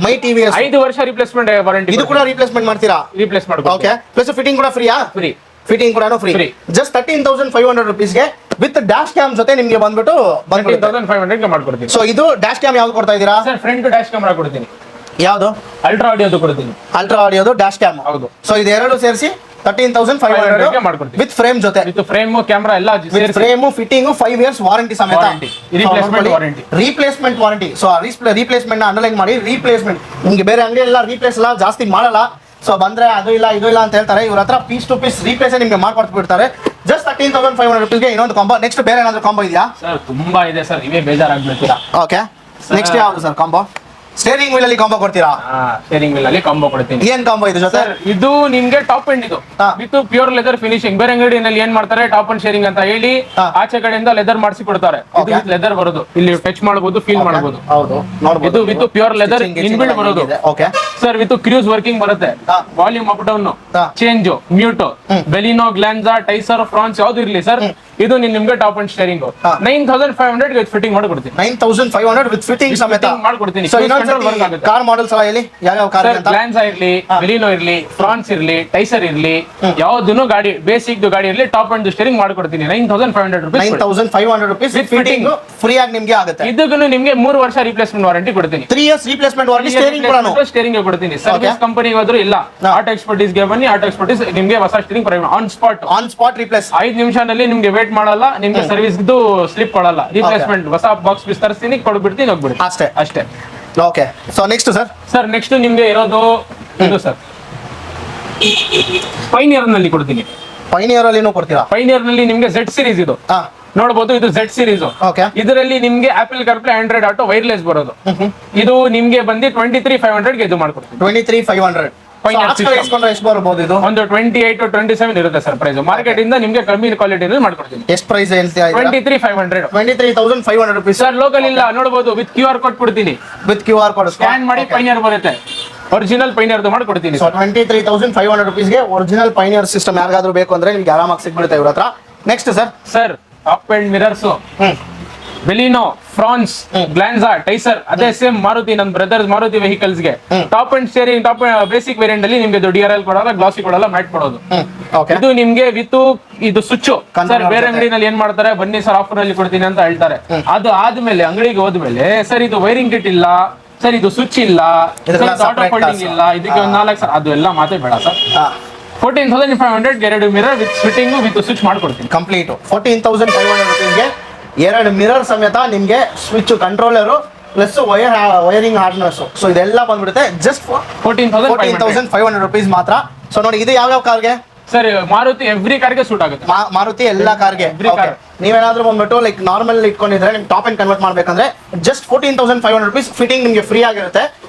5 ವರ್ಷ ರಿಪ್ಲೇಸ್ಮೆಂಟ್ ವಾರಂಟಿ. ಇದು ಕೂಡ ರಿಪ್ಲೇಸ್ಮೆಂಟ್ ಮಾಡ್ತೀರಾ? ರಿಪ್ಲೇಸ್ ಮಾಡ್ಕೊಡ್ತೀನಿ. ಓಕೆ, ಪ್ಲಸ್ ಫಿಟ್ಟಿಂಗ್ ಕೂಡ ಫ್ರೀಯಾ? ಫಿಟ್ಟಿಂಗ್ ಕೂಡ ಫ್ರೀ. ಜಸ್ಟ್ 13,500 rupees ಗೆ ವಿತ್ ಡ್ಯಾಶ್ ಕ್ಯಾಮ್ ಜೊತೆ ನಿಮ್ಗೆ ಬಂದ್ಬಿಟ್ಟು 13,500 ಗೆ ಮಾಡ್ಕೊಡ್ತೀನಿ. ಸೊ ಇದು ಡ್ಯಾಶ್ ಕ್ಯಾಮ್ ಯಾವ್ದು ಕೊಡ್ತಾ ಇದೀರಾ ಸರ್? ಫ್ರಂಟ್ ಡ್ಯಾಶ್ ಕ್ಯಾಮ್ರಾ ಕೊಡ್ತೀನಿ. ಯಾವ್ದು? ಅಲ್ಟ್ರಾ ಆಡಿಯೋದು ಕೊಡ್ತೀನಿ. ಅಲ್ಟ್ರಾ ಆಡಿಯೋದು ಡ್ಯಾಶ್ ಕ್ಯಾಮ್. ಹೌದು. ಸೊ ಇದೆರಡು ಸೇರಿಸಿ 13,500 ಗೆ ಮಾಡ್ಕೊಡ್ತೀನಿ. ವಿತ್ ಫ್ರೇಮ್ ಜೊತೆ, ವಿತ್ ಫ್ರೇಮ್ ಕ್ಯಾಮ್ರಾ ಎಲ್ಲ ಫ್ರೇಮ್ ಫಿಟ್ಟಿಂಗ್ 5 years ವಾರಂಟಿ ಸಮೇತ. Replacement warranty. ಸೊ ರೀಪ್ಲೇಸ್ಮೆಂಟ್ ನ ಅಂಡರ್ಲೈನ್ ಮಾಡಿ. ರೀಪ್ಲೇಸ್ಮೆಂಟ್ ನಿಮ್ಗೆ ಬೇರೆ ಅಂಗಡಿ ಎಲ್ಲ ರೀಪ್ಲೇಸ್ ಎಲ್ಲ ಜಾಸ್ತಿ ಮಾಡಲ್ಲ. ಸೊ ಬಂದ್ರೆ ಅದು ಇಲ್ಲ ಇದು ಇಲ್ಲ ಅಂತ ಹೇಳ್ತಾರೆ. ಇವ್ರ ಹತ್ರ ಪೀಸ್ ಟು ಪೀಸ್ ರೀಪ್ಲೇಸ್ ನಿಮ್ಗೆ ಮಾಡ್ಕೊಡ್ಬಿಡ್ತಾರೆ. ಜಸ್ಟ್ 13,500 rupees ಗೆ ಇನ್ನೊಂದು ಕಾಂಬೋ. ನೆಕ್ಸ್ಟ್ ಬೇರೆ ಏನಾದ್ರು ಕಾಂಬೋ ಇದೆಯಾ ಸರ್? ತುಂಬಾ ಇದೆ ಸರ್, ಇವೇ ಬೇಜಾರಾಗ್ಬಿಡ್ತೀರಾ. ಓಕೆ, ನೆಕ್ಸ್ಟ್ ಯಾವ್ದು ಸರ್ ಕಾಂಬೋ? ಸ್ಟೇರಿಂಗ್ ವೀಲ್ ಅಲ್ಲಿ ಕಾಂಬೋ ಕೊಡ್ತೀರಾ? ಸ್ಟೇರಿಂಗ್ ವೀಲ್ ಅಲ್ಲಿ ಕಾಂಬೋ ಕೊಡ್ತೀನಿ. ಏನ್ ಕಾಂಬೋ ಇದು ಜೊತೆ? ಇದು ನಿಮ್ಗೆ ಟಾಪ್ ಎಂಡ್, ಇದು ವಿತ್ ಪ್ಯೂರ್ ಲೆದರ್ ಫಿನಿಶಿಂಗ್. ಬೇರೆ ಅಂಗಡಿನಲ್ಲಿ ಏನ್ ಮಾಡ್ತಾರೆ, ಟಾಪ್ ಅಂಡ್ ಶೇರಿಂಗ್ ಅಂತ ಹೇಳಿ ಆಚೆ ಕಡೆಯಿಂದ ಲೆದರ್ ಮಾಡಿಸಿ ಕೊಡ್ತಾರೆ. ಇದು ಲೆದರ್ ಬರೋದು, ಇಲ್ಲಿ ಟಚ್ ಮಾಡಬಹುದು, ಫೀಲ್ ಮಾಡಬಹುದು. ಇದು ವಿತ್ ಪ್ಯೂರ್ ಲೆದರ್ ಇನ್ಬಿಲ್ಡ್ ಬರೋದು. ಸರ್ ವಿತ್ ಕ್ರೂಸ್ ವರ್ಕಿಂಗ್ ಬರುತ್ತೆ. Volume up down, change, mute, Baleno, Glanza, Taisor, Fronx ಯಾವ್ದು ಇರ್ಲಿ ಸರ್, ಇದು ನಿಮ್ಗೆ top and steering 9,500 with fitting ಮಾಡ್ಕೊಡ್ತೀನಿ. 9,500 ವಿತ್ ಫಿಟ್ಟಿಂಗ್ ಸಮೇತ ಮಾಡ್ಕೊಡ್ತೀನಿ. ಕಾರ್ ಮಾಡೆಲ್ಸ್ ಎಲ್ಲ ಹೇಳಿ, ಯಾವ ಕಾರ್? ಗ್ಲಾನ್ಸಾ ಇರ್ಲಿ, ಬೆಲಿನೋ ಇರ್ಲಿ, ಫ್ರಾನ್ಸ್ ಇರ್ಲಿ, ಟೈಸರ್ ಇರ್ಲಿ, ಯಾವ್ದು ಗಾಡಿ ಬೇಸಿಕ್ ಗಾಡಿ ಇರ್ಲಿ, ಟಾಪ್ ಅಂಡ್ ಸ್ಟೇರಿಂಗ್ ಮಾಡ್ಕೊಡ್ತೀನಿ. 9,500 rupees. 9,500 rupees with fitting free ಆಗಿ ನಿಮ್ಗೆ ಆಗುತ್ತೆ. ಇದಕ್ಕೂ ನಿಮ್ಗೆ 3 ವರ್ಷ ರಿಪ್ಲೇಸ್ಮೆಂಟ್ ವಾರಂಟಿ ಕೊಡ್ತೀನಿ. 3 years ರಿಪ್ಲೇಸ್ಮೆಂಟ್ ವಾರಂಟಿ. ಸ್ಟೇರಿಂಗ್ ಕೂಡ ಸ್ಟೇರಿಂಗ್ ಕೊಡ್ತೀನಿ. ಸರ್ವಿಸ್ ಕಂಪನಿಗೆ ಹೋದ್ರು ಇಲ್ಲ, ಆಟೋ ಎಕ್ಸ್ಪರ್ಟೀಸ್ ಗೆ ಬನ್ನಿ. ಆಟೋ ಎಕ್ಸ್ಪರ್ಟೀಸ್ ನಿಮ್ಗೆ ಹೊಸ ಸ್ಟೇರಿಂಗ್ ಆನ್ ಸ್ಪಾಟ್ ರಿಪ್ಲೇಸ್. 5 ನಿಮಿಷದಲ್ಲಿ ನಿಮ್ಗೆ ವೇಟ್ ಮಾಡಲ್ಲ, ನಿಮ್ಗೆ ಸರ್ವಿಸ್ ಸ್ಲಿಪ್ ಕೊಡಲ್ಲ. ರಿಪ್ಲೇಸ್ಮೆಂಟ್ ಹೊಸ ಬಾಕ್ಸ್ ವಿಸ್ತರಿಸ್ತೀನಿ, ಕೊಡ್ಬಿಡ್ತೀನಿ, ಹೋಗ್ಬಿಡ್ತೀನಿ. ಅಷ್ಟೇ. Okay, so next sir? Next ನಿಮ್ಗೆ ಇರೋದು ಇದು ಸರ್, ಪೈನಿಯರ್ ನಲ್ಲಿ ಕೊಡ್ತೀನಿ. ಪೈನಿಯರ್ ಅಲ್ಲಿ ಕೊಡ್ತೀರಾ? ಪೈನಿಯರ್ ನಲ್ಲಿ ನಿಮ್ಗೆ Z ಸೀರೀಸ್ ಇದು ನೋಡಬಹುದು. ಇದು Z ಸೀರೀಸ್. ಇದರಲ್ಲಿ ನಿಮ್ಗೆ apple CarPlay, Android auto, wireless ಬರೋದು. ಇದು ನಿಮ್ಗೆ ಬಂದು 23,500 ಗೆ ಇದು ಮಾಡ್ಕೊಡ್ತೀನಿ. 23,500 ಎಷ್ಟು ಬರ್ಬೋದು? ಇದು ಒಂದು 28 to 27 ಇರುತ್ತೆ ಸರ್ ಪ್ರೈಸ್. ಮಾರ್ಕೆಟ್ ಇಂದ ನಿಮ್ಗೆ ಕಮ್ಮಿ ಕ್ವಾಲಿಟಿ ಮಾಡ್ಕೊಡ್ತೀನಿ. ಎಷ್ಟು ಪ್ರೈಸ್? 23,500. 23,500 rupees. ಸರ್ ಲೋಕಲ್ ಇಲ್ಲ ನೋಡಬಹುದು, ವಿತ್ QR ಕೋಡ್ ಕೊಡ್ತೀನಿ. ವಿತ್ QR ಕೋಡ್ ಸ್ಕ್ಯಾನ್ ಮಾಡಿ ಪೈನಿಯರ್ ಬರುತ್ತೆ. ಒರಿಜಿನಲ್ ಪೈನಿಯರ್ ಮಾಡ್ಕೊಡ್ತೀನಿ. 23,500 rupees ಗೆ ಒರಿಜಿನಲ್ ಪೈನಿಯರ್ ಸಿಸ್ಟಮ್ ಯಾರಿಗಾದ್ರೂ ಬೇಕು ಅಂದ್ರೆ ನಿಮ್ಗೆ ಆರಾಮಾಗಿ ಸಿಗ್ಬಿಡುತ್ತೆ ಇವ್ರ ಹತ್ರ. Next sir up and mirrors, Baleno, Fronx, Glanza, Taisor, ಅದೇ ಸೇಮ್ ಮಾರುತಿ, ನನ್ನ ಬ್ರದರ್ಸ್ ಮಾರುತಿ ವೆಹಿಕಲ್ಸ್ ಗೆ top and steering, top basic variant ಅಲ್ಲಿ ನಿಮ್ಗೆ DRL ಕೊಡಲ್ಲ, ಗ್ಲಾಸಿ ಕೊಡಲ್ಲ, ಮ್ಯಾಟ್ ಕೊಡೋದು. ಇದು ನಿಮ್ಗೆ ವಿತ್ ಇದು ಸ್ವಿಚ್. ಸರ್ ಬೇರೆ ಅಂಗಡಿನಲ್ಲಿ ಏನ್ ಮಾಡ್ತಾರೆ, ಬನ್ನಿ ಸರ್ ಆಫರ್ ಅಲ್ಲಿ ಕೊಡ್ತೀನಿ ಅಂತ ಹೇಳ್ತಾರೆ. ಅದು ಆದ್ಮೇಲೆ ಅಂಗಡಿಗೆ ಹೋದ್ಮೇಲೆ ಸರ್ ಇದು ವೈರಿಂಗ್ ಕಿಟ್ ಇಲ್ಲ, ಸರ್ ಇದು ಸ್ವಿಚ್ ಇಲ್ಲ, ಇದೆಲ್ಲ ಆಟೋ separate ಫೋಲ್ಡಿಂಗ್ ಕಾಸು. ಇಲ್ಲ, ಇದಕ್ಕೆ ಒಂದು 4 ಸರ್ ಅದು ಎಲ್ಲ ಮಾತೇ ಬೇಡ ಸರ್. 14,500 ಎರಡು mirror with fitting with switch ಮಾಡ್ಕೊಡ್ತೀನಿ. ಕಂಪ್ಲೀಟ್ 14,500 ರುಪೀಸ್ಗೆ 2 ಮಿರರ್ ಸಮೇತ ನಿಮಗೆ switch controller plus wiring hardness. So ಇದೆಲ್ಲ ಬಂದ್ಬಿಡುತ್ತೆ ಜಸ್ಟ್ 14,500 ರುಪೀಸ್ ಮಾತ್ರ. ಸೊ ನೋಡಿ ಇದು ಯಾವ ಕಾರ್ಗೆ ಸರ್? ಮಾರುತಿ ಎವ್ರಿ ಕಾರ್ಗೆ ಸೂಟ್ ಆಗುತ್ತೆ. ಮಾರುತಿ ಎಲ್ಲ ಕಾರ್ಗೆ. Every car. ನೀವೇನಾದ್ರೂ ಬಂದ್ಬಿಟ್ಟು ಲೈಕ್ ನಾರ್ಮಲ್ ಇಟ್ಕೊಂಡಿದ್ರೆ ನಿಮ್ಗೆ ಟಾಪ್ ಅಂಡ್ ಕನ್ವರ್ಟ್ ಮಾಡ್ಬೇಕಂದ್ರೆ ಜಸ್ಟ್ 14,500 ರುಪೀಸ್ ಫಿಟ್ಟಿಂಗ್ ನಿಮಗೆ ಫ್ರೀ ಆಗಿರುತ್ತೆ.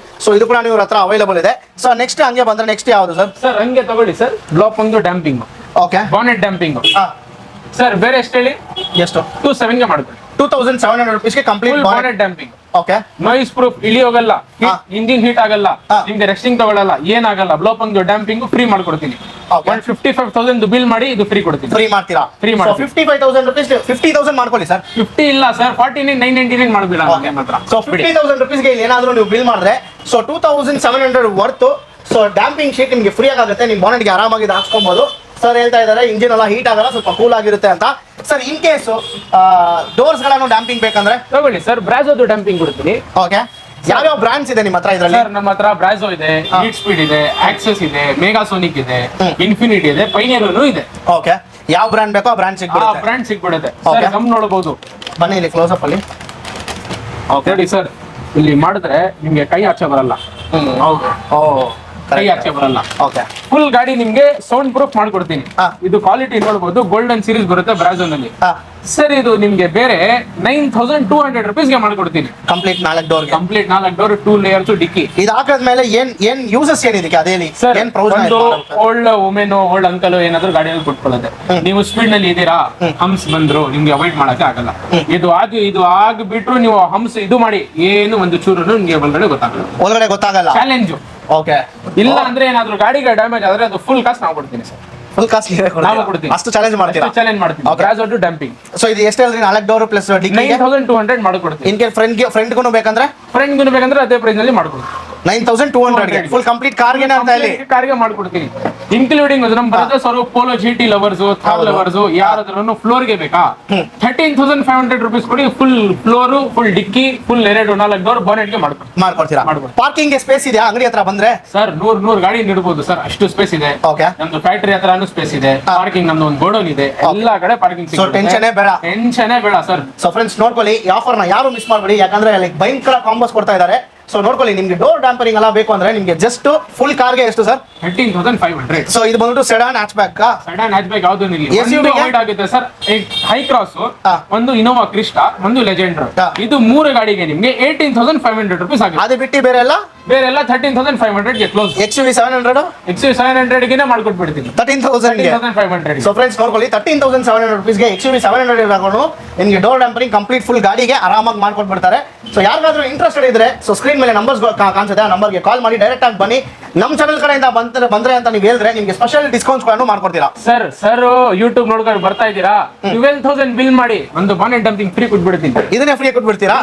ಸೊ ಇದು ಕೂಡ ಇವ್ರ ಹತ್ರ ಅವೈಲೇಬಲ್ ಇದೆ. ಸೊ ನೆಕ್ಸ್ಟ್ ಹಂಗೆ ಬಂದ್ರೆ ನೆಕ್ಸ್ಟ್ ಯಾವುದು ಸರ್? ಸರ್ ಹಂಗೆ ತಗೊಳ್ಳಿ sir, Blaupunkt damping, okay, bonnet damping. Sir ಬೇರೆ ಎಷ್ಟು ಹೇಳಿ? ಎಷ್ಟು? 2,700 ಗೆ ಮಾಡ್ಕೊಳ್ಳಿ. 2,700 ರುಪೀಸ್ಗೆ complete bonnet damping, okay, noise proof, ಇಳಿ ಹೋಗಲ್ಲ, ಇಂಜಿನ್ ಹೀಟ್ ಆಗಲ್ಲ, ನಿಮ್ಗೆ ರೆಸ್ಟಿಂಗ್ ತಗೊಳ್ಳಲ್ಲ, ಏನಾಗಲ್ಲ. ಬ್ಲೋಪಂಗ್ ಡ್ಯಾಂಪಿಂಗ್ ಫ್ರೀ ಮಾಡ್ಕೊಡ್ತೀನಿ. 55,000 ಬಿಲ್ ಮಾಡಿ ಇದು ಫ್ರೀ ಕೊಡ್ತೀನಿ. ಫ್ರೀ ಮಾಡ್ತೀರಾ? ಫ್ರೀ ಮಾಡಿ. 55,000 ರುಪೀಸ್ 50,000 ಮಾಡ್ಕೊಳ್ಳಿ ಸರ್. 50 ಇಲ್ಲ ಸರ್, 49,999 ಮಾಡ್ಬಿಡ ಮಾತ್ರ. ಸೊ 50,000 ರುಪೀಸ್ಗೆ ಇಲ್ಲಿ ಏನಾದ್ರು ನೀವು ಬಿಲ್ ಮಾಡಿದ್ರೆ ಸೊ 2,700 ವರ್ತು. ಸೊ ಡ್ಯಾಂಪಿಂಗ್ ಶೀಟ್ ನಿಮಗೆ ಫ್ರೀ ಆಗುತ್ತೆ. ನೀವು ಬಾನೆಟ್ಗೆ ಆರಾಮಾಗಿ ಇದು ಹಾಕ್ಸ್ಕೊಬಹುದು. ಸರ್ ಹೇಳ್ತಾ ಇದ್ದಾರೆ ಇಂಜಿನ್ ಎಲ್ಲ ಹೀಟ್ ಆಗಲ್ಲ, ಸ್ವಲ್ಪ ಕೂಲ್ ಆಗಿರುತ್ತೆ ಅಂತ. ಸರ್ ಇನ್ ಕೇಸ್ ಡೋರ್ಸ್ ಗಳನ್ನು ಡ್ಯಾಂಪಿಂಗ್ ಬೇಕಂದ್ರೆ ತಗೊಳ್ಳಿ ಸರ್, ಬ್ರಾಜೋದು ಡ್ಯಾಂಪಿಂಗ್ ಕೊಡ್ತೀನಿ. ಓಕೆ, ಯಾವ್ಯಾವ ಬ್ರಾಂಡ್ಸ್ ಇದೆ ನಿಮ್ಮ ಹತ್ರ ಇದರಲ್ಲಿ? ಸರ್ ನಮ್ಮ ಹತ್ರ ಬ್ರಾಜೋ ಇದೆ, ಹೀಟ್ ಸ್ಪೀಡ್ ಇದೆ, ಆಕ್ಸೆಸ್ ಇದೆ, ಮೆಗಾಸೋನಿಕ್ ಇದೆ, ಇನ್ಫಿನಿಟಿ ಇದೆ, ಪೈನಿಯರ್ ಇದೆ. ಓಕೆ, ಯಾವ ಬ್ರಾಂಡ್ ಬೇಕೋ ಆ ಬ್ರಾಂಡ್ ಆ ಸಿಗ್ಬಿಡುತ್ತೆ. ಬ್ರಾಂಡ್ ಸಿಗ್ಬಿಡುತ್ತೆ. Okay. ಸರ್ ಗಮ್ ನೋಡಬಹುದು. ಬನ್ನಿ ಇಲ್ಲಿ ಕ್ಲೋಸ್ ಅಪ್ ಅಲ್ಲಿ. ನೋಡಿ ಸರ್, ಇಲ್ಲಿ ಮಾಡಿದ್ರೆ ನಿಮ್ಗೆ ಕೈ ಆಚೆ ಬರಲ್ಲ. ಹೌದು, ಕೈ ಆಚೆ ಬರಲ್ಲ. ಓಕೆ, ಫುಲ್ ಗಾಡಿ ನಿಮ್ಗೆ ಸೌಂಡ್ ಪ್ರೂಫ್ ಮಾಡ್ಕೊಡ್ತೀನಿ. ಹಾ. ಇದು ಕ್ವಾಲಿಟಿ ನೋಡಬಹುದು, ಗೋಲ್ಡನ್ ಸೀರೀಸ್ ಬರುತ್ತೆ ಬ್ರಾಜೋನಲ್ಲಿ. ಸರ್ ಇದು ನಿಮ್ಗೆ ಬೇರೆ 9,200 ರುಪೀಸ್ಗೆ ಮಾಡ್ಕೊಡ್ತೀನಿ. ಕಂಪ್ಲೀಟ್ 4 ಡೋರ್ಗೆ. ಕಂಪ್ಲೀಟ್ 4 ಡೋರ್, 2 ಲೇಯರ್ಸ್ ಡಿಕ್ಕಿ. ಇದು ಹಾಕಿದ್ಮೇಲೆ ಏನ್ ಯೂಸಸ್ ಏನಿದಕ್ಕೆ ಅದೇಲಿ ಸರ್ ಏನ್ ಪ್ರೌಸ್ ಒಂದು ಓಲ್ಡ್ ವುಮೆನ್ ಓಲ್ಡ್ ಅಂಕಲ್ ಏನಾದ್ರು ಗಾಡಿಯಲ್ಲಿ ಕೊಟ್ಕೊಳ್ಳುತ್ತೆ. ನೀವು ಸ್ಪೀಡ್ ನಲ್ಲಿ ಇದೀರಾ, ಹಂಪ್ಸ್ ಬಂದ್ರು ನಿಮ್ಗೆ ಅವಾಯ್ಡ್ ಮಾಡಕ್ಕೆ ಆಗಲ್ಲ. ಇದು ಆಗ್ಬಿಟ್ರು ನೀವು ಹಂಪ್ಸ್ ಇದು ಮಾಡಿ ಏನು ಒಂದು ಚೂರು ನಿಮ್ಗೆ ಒಳಗಡೆ ಗೊತ್ತಾಗಲ್ಲ. ಚಾಲೆಂಜ್. ಓಕೆ, ಇಲ್ಲ ಅಂದ್ರೆ ಏನಾದ್ರು ಗಾಡಿಗೆ ಡ್ಯಾಮೇಜ್ ಆದ್ರೆ ಅದು ಫುಲ್ ಕಾಸ್ಟ್ ನಾವು ಕೊಡ್ತೀನಿ ಸರ್. ಫುಲ್ ಕಾಸ್ಟ್ ನಾವು ಕೊಡ್ತೀನಿ. ಅಷ್ಟು ಚಾಲೆಂಜ್ ಮಾಡ್ತೀರಾ? ಚಾಲೆಂಜ್ ಮಾಡ್ತೀನಿ. Okay. ಬ್ರಾಜೋ ಡ್ಯಾಂಪಿಂಗ್. ಸೊ ಇದು ಎಷ್ಟು ಹೇಳಿದ್ರಿ? 4 ಡೋರ್ ಪ್ಲಸ್ ಡಿಕ್ಕಿ 9,200 ಮಾಡ್ಕೊಡ್ತೀನಿ. ಇನ್ ಕೇಸ್ ಫ್ರಂಟ್ಗೂ ಬೇಕಂದ್ರೆ ಫ್ರೆಂಡ್ಗೂ ಬೇಕಂದ್ರೆ ಅದೇ ಪ್ರೈಸ್ ನಲ್ಲಿ ಮಾಡ್ಕೊಡ್ತೀನಿ. 9,200 ಫುಲ್ ಕಂಪ್ಲೀಟ್ ಕಾರ್ಗೆ ಅಂತ ಹೇಳಿ ಕಾರ್ಗೆ ಮಾಡ್ಕೊಡ್ತೀನಿ. ಇನ್ಕ್ಲೂಡಿಂಗ್ ನಮ್ಮ ಬ್ರದರ್ಸ್ ಅವರು polo GT lovers, Thar lovers ಯಾರಾದ್ರೂ ಫ್ಲೋರ್ ಗೆ ಬೇಕಾ 13,500 ರುಪೀಸ್ ಕೊಡಿ. ಫುಲ್ ಫ್ಲೋರ್, ಫುಲ್ ಡಿಕ್ಕಿ, ಫುಲ್ 4 ಡೋರ್ ಬಾನೆಟ್ ಗೆ ಮಾಡ್ಕೊಡ್ತೀರಾ? ಮಾಡ್ಕೊಡ್ತೀನಿ. ಪಾರ್ಕಿಂಗ್ ಸ್ಪೇಸ್ ಇದೆಯಾ ಅಂಗಡಿ ಹತ್ರ ಬಂದ್ರೆ? ಸರ್ 100 ಗಾಡಿ ನಿಡ್ಬೋದು ಸರ್, ಅಷ್ಟು ಸ್ಪೇಸ್ ಇದೆ. ಓಕೆ, ನಮ್ದು ಫ್ಯಾಕ್ಟರಿ ಹತ್ರನೂ ಸ್ಪೇಸ್ ಇದೆ. ಪಾರ್ಕಿಂಗ್ ನಮ್ದು ಒಂದು ಗೋಡೌನ್ ಇದೆ. ಎಲ್ಲಾ ಕಡೆ ಪಾರ್ಕಿಂಗ್. ಸೊ ಟೆನ್ಷನ್ ಬೇಡ. ಸರ್. ಸೊ ಫ್ರೆಂಡ್ಸ್ ನೋಡ್ಕೊಳ್ಳಿ, ಈ ಆಫರ್ ನ ಯಾರು ಮಿಸ್ ಮಾಡಬೇಡಿ. ಯಾಕಂದ್ರೆ ಲೈಕ್ ಭಯಂಕರ ಕಾಂಬೋಸ್ ಕೊಡ್ತಾ ಇದ್ದಾರೆ. ಸೊ ನೋಡ್ಕೊಳ್ಳಿ, ನಿಮ್ಗೆ ಡೋರ್ ಡ್ಯಾಂಪರಿಂಗ್ ಎಲ್ಲ ಬೇಕು ಅಂದ್ರೆ ನಿಮ್ಗೆ ಜಸ್ಟ್ ಫುಲ್ ಕಾರ್ಗೆ ಎಷ್ಟು ಸರ್? 13,500. ಸೊ ಇದು ಬಂದ್ಬಿಟ್ಟು ಸೆಡಾನ್ ಹ್ಯಾಚ್ಬ್ಯಾಕ್. ಸಡನ್ ಹ್ಯಾಚ್ಬ್ಯಾಕ್ ಯಾವ್ದು SUV ಗೆ? ಅವಾಯ್ಡ್ ಆಗುತ್ತೆ ಸರ್. ಹೈ ಕ್ರಾಸ್, ಒಂದು ಇನೋವಾ ಕ್ರಿಸ್ಟಾ, ಒಂದು ಲೆಜೆಂಡರ್. ಇದು 3 ಗಾಡಿಗೆ ನಿಮ್ಗೆ 18,500 ರುಪೀಸ್ ಆಗುತ್ತೆ. ಅದು ಬಿಟ್ಟು ಬೇರೆ ಎಲ್ಲ 13,500 ಗೆ ಕ್ಲೋಸ್. XUV 700 700 ಗೆ ಮಾಡ್ಕೊಟ್ಬಿಡ್ತೀನಿ. 13,000 ಗೆ. 13,500. ಸೊ ಫ್ರೆಂಡ್ಸ್ ನೋಡ್ಕೊಳ್ಳಿ, 13,700 ರುಪೀಸ್ಗೆ XUV 700 ಇರೋನು ನಿಮ್ಗೆ ಡೋರ್ ಡ್ಯಾಂಪರಿಂಗ್ ಕಂಪ್ಲೀಟ್ ಫುಲ್ ಗಾಡಿಗೆ ಆರಾಮಾಗಿ ಮಾಡ್ಕೊಟ್ಬಿಡ್ತಾರೆ. ಸೊ ಯಾರಿಗಾದ್ರೂ ಇಂಟ್ರೆಸ್ಟೆಡ್ ಇದ್ರೆ ಸೊ ಸ್ಕ್ರೀನ್ ಮೇಲೆ ನಂಬರ್ಸ್ ಕಾಣಿಸುತ್ತೆ, ಆ ನಂಬರ್ಗೆ ಕಾಲ್ ಮಾಡಿ ಡೈರೆಕ್ಟ್ ಆಗಿ ಬನ್ನಿ. ನಮ್ಮ ಚಾನಲ್ ಕಡೆಯಿಂದ ಬಂದ್ರೆ ಅಂತ ನೀವು ಹೇಳಿದ್ರೆ ನಿಮ್ಗೆ ಸ್ಪೆಷಲ್ ಡಿಸ್ಕೌಂಟ್ಸ್ ಗಳನ್ನು ಮಾಡ್ಕೊಡ್ತೀರಾ. ಸರ್ ಯೂಟ್ಯೂಬ್ ನೋಡ್ಕೊಂಡು ಬರ್ತಾ ಇದ್ದೀರಾ, 12,000 ಬಿಲ್ ಮಾಡಿ ಒಂದು ಬಾನೆಟ್ ಡಂಪಿಂಗ್ ಫ್ರೀ ಕೊಟ್ಬಿಡ್ತೀನಿ. ಇದನ್ನೇ ಫ್ರೀ ಕೊಟ್ಬಿಡ್ತೀರಾ?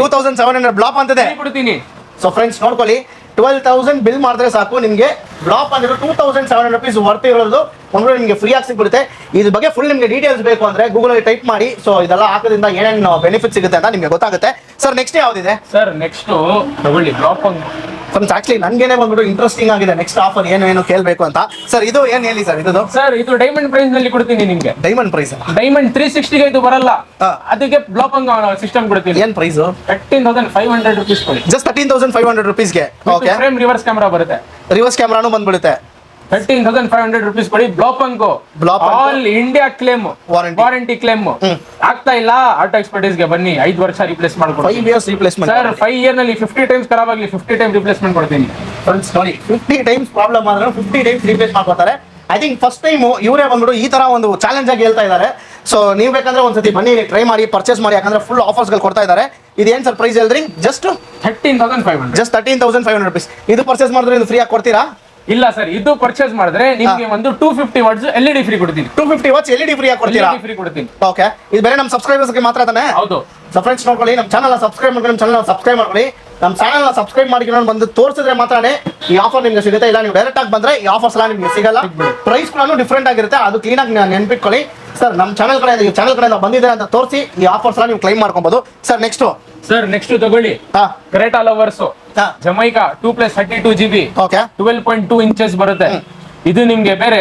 2,700 ಬ್ಲಾಪ್ ಅಂತಿದೆ. ಕೊಡ್ತೀನಿ. ಸೊ ಫ್ರೆಂಡ್ಸ್ ನೋಡ್ಕೊಳ್ಳಿ, 12,000 ಬಿಲ್ ಮಾಡಿದ್ರೆ ಸಾಕು, ನಿಮಗೆ ಡ್ರಾಪ್ ಅಂದ್ರೆ 2,700 ರುಪೀಸ್ ವರ್ತ್ ಇರೋದು ಒಂದು ನಿಮಗೆ ಫ್ರೀ ಆಗಿ ಸಿಗ್ಬಿಡುತ್ತೆ. ಇದ್ರ ಬಗ್ಗೆ ಫುಲ್ ನಿಮಗೆ ಡೀಟೇಲ್ಸ್ ಬೇಕು ಅಂದ್ರೆ ಗೂಗಲ್ ಅಲ್ಲಿ ಟೈಪ್ ಮಾಡಿ. ಸೊ ಇದೆಲ್ಲ ಹಾಕೋದ್ರಿಂದ ಏನೇನು ಬೆನಿಫಿಟ್ ಸಿಗುತ್ತೆ ಅಂತ ನಿಮಗೆ ಗೊತ್ತಾಗುತ್ತೆ. ಸರ್ ನೆಕ್ಸ್ಟ್ ಯಾವ್ದಿದೆ ಸರ್? ನೆಕ್ಸ್ಟ್ ತಗೊಳ್ಳಿ ಬ್ಲಾಪಂಗ್. ಫ್ರೆಂಡ್ಸ್ ಆಕ್ಚುಲಿ ನನ್ಗೇನೆ ಬಂದ್ಬಿಟ್ಟು ಇಂಟ್ರೆಸ್ಟಿಂಗ್ ಆಗಿದೆ ನೆಕ್ಸ್ಟ್ ಆಫರ್ ಏನು ಕೇಳಬೇಕು ಅಂತ. ಸರ್ ಇದು ಏನ್ ಹೇಳಿ ಸರ್? ಇದು ಸರ್ ಇದು ಡೈಮಂಡ್ ಪ್ರೈಸ್ ನಲ್ಲಿ ಕೊಡ್ತೀನಿ ನಿಮ್ಗೆ. Diamond price? ಡೈಮಂಡ್ 360 ಗೆ ಇದು ಬರಲ್ಲ, ಅದಕ್ಕೆ ಬ್ಲಾಪಂಗ್ ಸಿಸ್ಟಮ್ ಕೊಡ್ತೀನಿ. ಏನ್ ಪ್ರೈಸ್? 13,500 ರುಪೀಸ್ ಕೊಡಿ. ಜಸ್ಟ್ 13,500 ರುಪೀಸ್ಗೆ. ಓಕೆ, ಫ್ರೇಮ್ ರಿವರ್ಸ್ ಕ್ಯಾಮೆರಾ ಬರುತ್ತೆ. ರಿವರ್ಸ್ ಕ್ಯಾಮ್ರಾನು ಬಂದ್ಬಿಡುತ್ತೆ. 13,500 ರುಪೀಸ್ ಕೊಡಿ. Blaupunkt all India claim, warranty claim. ಆಗ್ತಾ ಇಲ್ಲ ಆಟೋ ಎಕ್ಸ್ಪರ್ಟೀಸ್ ಗೆ ಬನ್ನಿ, 5 ವರ್ಷ ರಿಪ್ಲೇಸ್ ಮಾಡ್ಕೊಡ್ತೀನಿ. 5 ಇಯರ್ಸ್ ರಿಪ್ಲೇಸ್ಮೆಂಟ್ ಸರ್. 5 ಇಯರ್ ನಲ್ಲಿ 50 ಟೈಮ್ಸ್ ಖರಾಬ್ ಆಗಲಿ 50 ಟೈಮ್ ರಿಪ್ಲೇಸ್ಮೆಂಟ್ ಕೊಡ್ತೀನಿ. ಫ್ರೆಂಡ್ಸ್ ನೋಡಿ, 50 ಟೈಮ್ಸ್ ಪ್ರಾಬ್ಲಮ್ ಆದ್ರೆ 50 ಟೈಮ್ಸ್ ರಿಪ್ಲೇಸ್ ಮಾಡ್ಕೊತಾರೆ. ಐ ಥಿಂಕ್ ಫಸ್ಟ್ ಟೈಮ್ ಇವರೇ ಬಂದ್ಬಿಟ್ಟು ಈ ತರ ಒಂದು ಚಾಲೆಂಜ್ ಆಗಿ ಹೇಳ್ತಾ ಇದ್ದಾರೆ. ಸೊ ನೀವು ಬೇಕಂದ್ರೆ ಒಂದ್ಸತಿ ಬನ್ನಿ, ಟ್ರೈ ಮಾಡಿ, ಪರ್ಚೇಸ್ ಮಾಡಿ. ಯಾಕಂದ್ರೆ ಫುಲ್ ಆಫರ್ಸ್ ಗಳು ಕೊಡ್ತಾ ಇದ್ದಾರೆ. ಇದೇನ್ ಸರ್ ಪ್ರೈಸ್ ಹೇಳಿದ್ರಿ? ಜಸ್ಟ್ 13,500. Just 13,500 rupees. ಇದು ಪರ್ಚೇಸ್ ಮಾಡಿದ್ರೆ ಇದು ಫ್ರೀ ಆಗಿ ಕೊಡ್ತೀರಾ? ಇಲ್ಲ ಸರ್, ಇದು ಪರ್ಚೇಸ್ ಮಾಡಿದ್ರೆ ನಿಮಗೆ ಒಂದು 250 ವಾಟ್ಸ್ LED ಫ್ರೀ ಕೊಡ್ತೀನಿ. 250 ವಾಟ್ಸ್ LED ಫ್ರೀ ಆಗಿ ಕೊಡ್ತೀರಾ? ಫ್ರೀ ಕೊಡ್ತೀನಿ. ಓಕೆ, ಇದು ಬೇರೆ ನಮ್ಮ ಸಬ್ಸ್ಕ್ರೈಬರ್ಸ್ ಗೆ ಮಾತ್ರ ತಾನೆ? ಹೌದು. ಸೊ ಫ್ರೆಂಡ್ಸ್ ನೋಡ್ಕೊಳ್ಳಿ, ನಮ್ಮ ಚಾನಲ್ ಸಬ್ಸ್ಕ್ರೈಬ್ ಮಾಡ್ಕೊಳ್ಳಿ, ನಮ್ಮ ಚಾನಲ್ ಸಬ್ಸ್ಕ್ರೈಬ್ ಮಾಡ್ಕೊಳ್ಳಿ. ನಮ್ಮ ಚಾನಲ್ ಸಬ್ಸ್ಕ್ರೈಬ್ ಮಾಡಿಕೊಂಡು ಬಂದು ತೋರಿಸಿದ್ರೆ ಮಾತ್ರನೇ ಈ ಆಫರ್ ನಿಮ್ಗೆ ಸಿಗುತ್ತೆ. ಇಲ್ಲ ನೀವು ಡೈರೆಕ್ಟ್ ಆಗಿ ಬಂದ್ರೆ ಈ ಆಫರ್ಸ್ ಎಲ್ಲ ನಿಮ್ಗೆ ಸಿಗಲ್ಲ. ಪ್ರೈಸ್ ಕೂಡ ಡಿಫ್ರೆಂಟ್ ಆಗಿರುತ್ತೆ, ಅದು ಕ್ಲೀನ್ ಆಗಿ ನೆನ್ಪಿಟ್ಕೊಳ್ಳಿ. ಸರ್ ನಮ್ಮ ಚಾನಲ್ ಕಡೆಯಿಂದ ಬಂದಿದೆ ಅಂತ ತೋರಿಸಿ ಈ ಆಫರ್ಸ್ ಎಲ್ಲ ನೀವು ಕ್ಲೈಮ್ ಮಾಡ್ಕೊಬಹುದು. ಸರ್ ನೆಕ್ಸ್ಟ್ ಸರ್ ನೆಕ್ಸ್ಟ್ ತಗೊಳ್ಳಿ ಹಾ ಕ್ರೇಟಾ ಲವರ್ಸ್ ಹಾ ಜಮೈಕಾ 2+32 GB ಓಕೆ 12.2 ಇಂಚಸ್ ಬರುತ್ತೆ. ಇದು ನಿಮ್ಗೆ ಬೇರೆ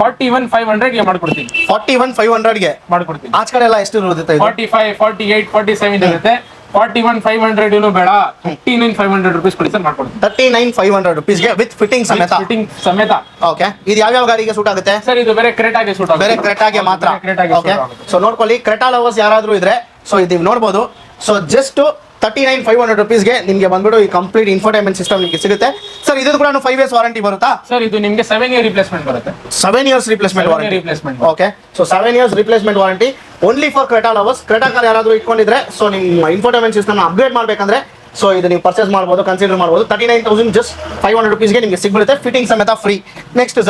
41,500 ಗೆ ಮಾಡ್ಕೊಡ್ತೀನಿ. 41,500 ಗೆ ಮಾಡ್ಕೊಡ್ತೀನಿ. ಆಚ ಕಡೆ ಎಲ್ಲ ಎಷ್ಟು ಇರುತ್ತೆ ಇದು? 45, 48, 47 ಇರುತ್ತೆ. 41,500 ಏನು ಬೇಡ, 59,500 rupees ಕೊಡಿ ಸರ್, ಮಾಡ್ಕೊಡ್ತೀನಿ. 39,500 rupees ಗೆ ವಿತ್ ಫಿಟ್ಟಿಂಗ್ ಸಮೇತ. ಫಿಟ್ಟಿಂಗ್ ಸಮೇತ. ಓಕೆ, ಇದು ಯಾವ ಗಾಡಿಗೆ ಸೂಟ್ ಆಗುತ್ತೆ ಸರ್ ಇದು ಬೇರೆ ಕ್ರೇಟಾಗೆ ಸೂಟ್ ಆಗುತ್ತೆ. ಬೇರೆ ಕ್ರೆಟಾಗೆ ಮಾತ್ರ. ಕ್ರೇಟಾಗೆ ಓಕೆ, ಸೂಟ್ ಆಗುತ್ತೆ. ಸೊ ನೋಡ್ಕೊಳ್ಳಿ, ಕ್ರೆಟಾ ಲವರ್ಸ್ ಯಾರಾದ್ರೂ ಇದ್ರೆ ಸೊ ಇದು ನೋಡ್ಬೋದು. ಸೊ ಜಸ್ಟ್ 39,500 rupees ಗೆ ನಿಮ್ಗೆ ಬಂದ್ಬಿಟ್ಟು ಈ ಕಂಪ್ಲೀಟ್ ಇನ್ಫೋಟೈನ್ಮೆಂಟ್ ಸಿಸ್ಟಮ್ ನಿಮಗೆ ಸಿಗುತ್ತೆ. ಸರ್ ಇದು ಕೂಡ 5 years ವಾರಂಟಿ ಬರುತ್ತಾ? ಸರ್ ಇದು ನಿಮ್ಗೆ 7 year ರಿಪ್ಲೇಸ್ಮೆಂಟ್ ಬರುತ್ತೆ. 7 years replacement warranty. Replacement. Okay, so 7 years replacement warranty only for Creta lovers. Creta car ಯಾರಾದ್ರೂ ಇಟ್ಕೊಂಡಿದ್ರೆ ಸೊ ನಿಮ್ಮ ಇನ್ಫೋಟೈನ್ಮೆಂಟ್ ಸಿಸ್ಟಮ್ ಅಪ್ಗ್ರೇಡ್ ಮಾಡ್ಬೇಕಂದ್ರೆ ಸೊ ಇದು ನೀವು ಪರ್ಚೇಸ್ ಮಾಡ್ಬೋದು, ಕನ್ಸಿಡರ್ ಮಾಡ್ಬೋದು. 39,000 ಜಸ್ಟ್ 500 rupees ಗೆ ನಿಮಗೆ ಸಿಗ್ಬಿಡುತ್ತೆ, ಫಿಟ್ಟಿಂಗ್ ಸಮೇತ ಫ್ರೀ. ನೆಕ್ಸ್ಟ್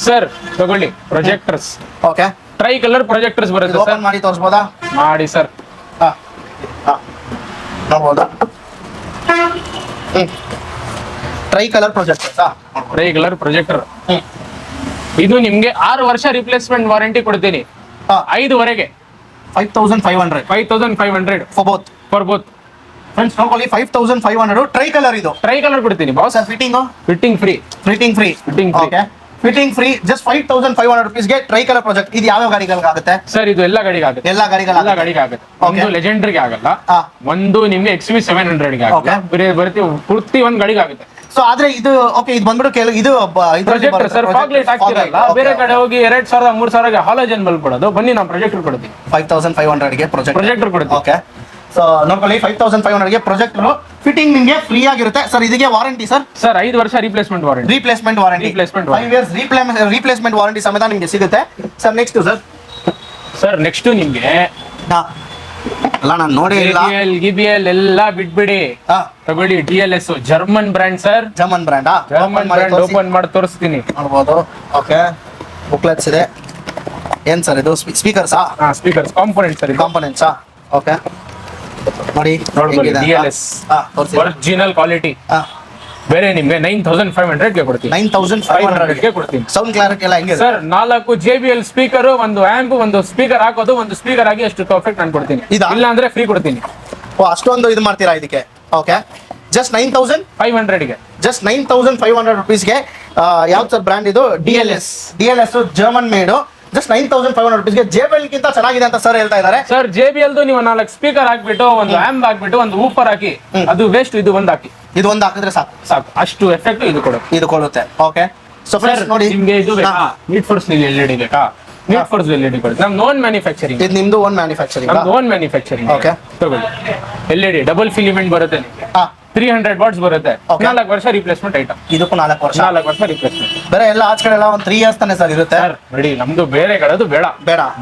ಸರ್ ತಗೊಳ್ಳಿ projectors. Okay, tri colour projectors ಬರುತ್ತೆ ಓಪನ್ ಸರ್. ಮಾಡಿ ತೋರಿಸ್ಬೋದಾ? ಮಾಡಿ ಸರ್. ಹಾ ಹಾ ನೋಡ್ಬೋದಾ? Tri colour projectors. Tri colour projector. ಇದು ನಿಮ್ಗೆ 6 ವರ್ಷ ರಿಪ್ಲೇಸ್ಮೆಂಟ್ ವಾರಂಟಿ ಕೊಡ್ತೀನಿ. 5ವರೆಗೆ 5,500 5,500 for both. For both. Friends ನೋಡ್ಕೊಳ್ಳಿ, 5,500 ಟ್ರೈ ಕಲರ್. ಇದು ಟ್ರೈ ಕಲರ್ ಕೊಡ್ತೀನಿ boss. Sir fitting fitting free. Fitting free. Fitting free. Okay, fitting free just 5,500 rupees ಗೆ try colour project. ಇದು ಯಾವ ಗಾಡಿಗಳಿಗೆ ಆಗುತ್ತೆ ಸರ್? ಇದು ಎಲ್ಲ ಗಾಡಿಗೆ ಆಗುತ್ತೆ. ಎಲ್ಲ ಎಲ್ಲ ಗಾಡಿಗೆ ಆಗುತ್ತೆ. ಒಂದು ಲೆಜೆಂಡ್ರಿಗೆ ಆಗಲ್ಲ, ಹಾ. ಒಂದು ನಿಮ್ಗೆ XV700 ಗೆ ಆಗಲ್ಲ. ಬೇರೆ ಬರ್ತಿ ಪೂರ್ತಿ ಒಂದ್ ಗಾಡಿಗೆ ಆಗುತ್ತೆ. ಸೊ ಆದ್ರೆ ಇದು ಓಕೆ, ಇದು ಬಂದ್ಬಿಟ್ಟು ಇದು ಪ್ರೊಜೆಕ್ಟರ್ ಸರ್, ಫಾಗ್ ಲೈಟ್ ಹಾಕ್ತಿರಲ್ಲ, ಬೇರೆ ಕಡೆ ಹೋಗಿ 2,000 3,000 ಹಾಲೋಜನ್ ಬಲ್ಬ್ ಕೊಡೋದು. ಬನ್ನಿ ನಾವು ಪ್ರೊಜೆಕ್ಟರ್ ಕೊಡ್ತೀವಿ. 5,500 ಗೆ ಪ್ರೊಜೆಕ್ಟರ್ ಕೊಡ್ತೀವಿ. ಓಕೆ, ಸೊ ನೋಡ್ಕೊಳ್ಳಿ, 5,500 ಗೆ ಪ್ರೊಜೆಕ್ಟರ್ ಫಿಟ್ಟಿಂಗ್ ನಿಮಗೆ ಫ್ರೀ ಆಗಿರುತ್ತೆ. ಸರ್ ಇದಕ್ಕೆ ವಾರಂಟಿ ಸರ್? ಸರ್ 5 ವರ್ಷ replacement warranty. Replacement warranty. Replacement 5 years replacement warranty ಸಮೇತ ನಿಮಗೆ ಸಿಗುತ್ತೆ. ಸರ್ ನೆಕ್ಸ್ಟ್ ಸರ್ ನೆಕ್ಸ್ಟ್ ನಿಮ್ಗೆ ಅಲ್ಲ, ನಾನು ನೋಡಿ ಇಲ್ಲ. GBL ಎಲ್ಲ ಬಿಟ್ಬಿಡಿ, ತಗೊಳ್ಳಿ DLS German brand sir. German brand. German brand open ಮಾಡಿ ತೋರಿಸ್ತೀನಿ. ನೋಡ್ಬೋದು. ಓಕೆ, ಬುಕ್ಲೆಟ್ಸ್ ಇದೆ. ಏನ್ ಸರ್ ಇದು? ಸ್ಪೀಕರ್ಸಾ? Speakers component sir. Components. Okay, ನೋಡಿ ನೋಡ್ಕೊಳ್ಳಿ DLS ಒರಿಜಿನಲ್ ಕ್ವಾಲಿಟಿ. ಬೇರೆ ನಿಮ್ಗೆ 9,500 ಗೆ ಕೊಡ್ತೀನಿ. 9,500 ಗೆ ಕೊಡ್ತೀನಿ. ಸೌಂಡ್ ಕ್ಲಾರಿಟಿ ಎಲ್ಲ ಹೆಂಗಿದೆ ಸರ್? 4 JBL ಸ್ಪೀಕರ್, ಒಂದು ಆಂಪ್, ಒಂದು ಸ್ಪೀಕರ್ ಹಾಕೋದು, ಒಂದು ಸ್ಪೀಕರ್ ಆಗಿ ಅಷ್ಟು ಪರ್ಫೆಕ್ಟ್ ನಾನು ಕೊಡ್ತೀನಿ. ಇಲ್ಲ ಅಂದ್ರೆ ಫ್ರೀ ಕೊಡ್ತೀನಿ. ಓ, ಅಷ್ಟೊಂದು ಇದು ಮಾಡ್ತೀರಾ ಇದಕ್ಕೆ? ಓಕೆ, ಜಸ್ಟ್ 9,500 ಗೆ. ಜಸ್ಟ್ 9,500 rupees ಗೆ ಯಾವ್ದು ಸರ್ ಬ್ರ್ಯಾಂಡ್ ಇದು? DLS German made. Just 9,500 rupees ಗೆ JBL ಗಿಂತ ಚೆನ್ನಾಗಿದೆ ಅಂತ ಸರ್ ಹೇಳ್ತಾ ಇದ್ದಾರೆ. ಸರ್ JBL ನೀವು 4 ಸ್ಪೀಕರ್ ಹಾಕ್ಬಿಟ್ಟು, ಒಂದು ಆಂಪ್ ಹಾಕ್ಬಿಟ್ಟು, ಒಂದು ಊಫರ್ ಹಾಕಿ, ಅದು ವೇಸ್ಟ್. ಇದು ಒಂದು ಹಾಕಿ, ಇದು ಒಂದು ಹಾಕಿದ್ರೆ ಸಾಕು. ಅಷ್ಟು ಎಫೆಕ್ಟ್ ಇದು ಕೊಡುತ್ತೆ. ಓಕೆ, ಸೊ ಫ್ರೆಂಡ್ಸ್ ನೋಡಿ, ನಿಮ್ಗೆ ಇದು ಬೇಕಾ? ನೀಡ್ ಫಾರ್ LED ಬೇಕಾ? ನೀಡ್ ಫಾರ್ LED ಕೊಡುತ್ತೆ. ನಮ್ದು ಓನ್ ಮ್ಯಾನುಫ್ಯಾಕ್ಚರಿಂಗ್. ಇದು ನಿಮ್ದು ಓನ್ ಮ್ಯಾನುಫ್ಯಾಕ್ಚರಿಂಗ್? ನಮ್ದು ಓನ್ ಮ್ಯಾನುಫ್ಯಾಕ್ಚರಿಂಗ್. ಓಕೆ, ತಗೊಳ್ಳಿ. LED ಡಬಲ್ ಫಿಲಿಮೆಂಟ್ ಬರುತ್ತೆ ನಿಮ್ಗೆ. 300 ವಾಟ್ಸ್ ಬರುತ್ತೆ. 4 ವರ್ಷ ರಿಪ್ಲೇಸ್ಮೆಂಟ್ ಐಟಮ್. ಇದಕ್ಕೂ 4 ವರ್ಷ ರಿಪ್ಲೇಸ್ಮೆಂಟ್. ಬೇರೆ ಎಲ್ಲ ಆಚ ಕಡೆ ಎಲ್ಲ ಒಂದು 3 years ತಾನೆ ಸರ್ ಇರುತ್ತೆ? ಸರ್ ನೋಡಿ, ನಮ್ದು ಬೇರೆ ಕಡೆದು ಬೇಡ.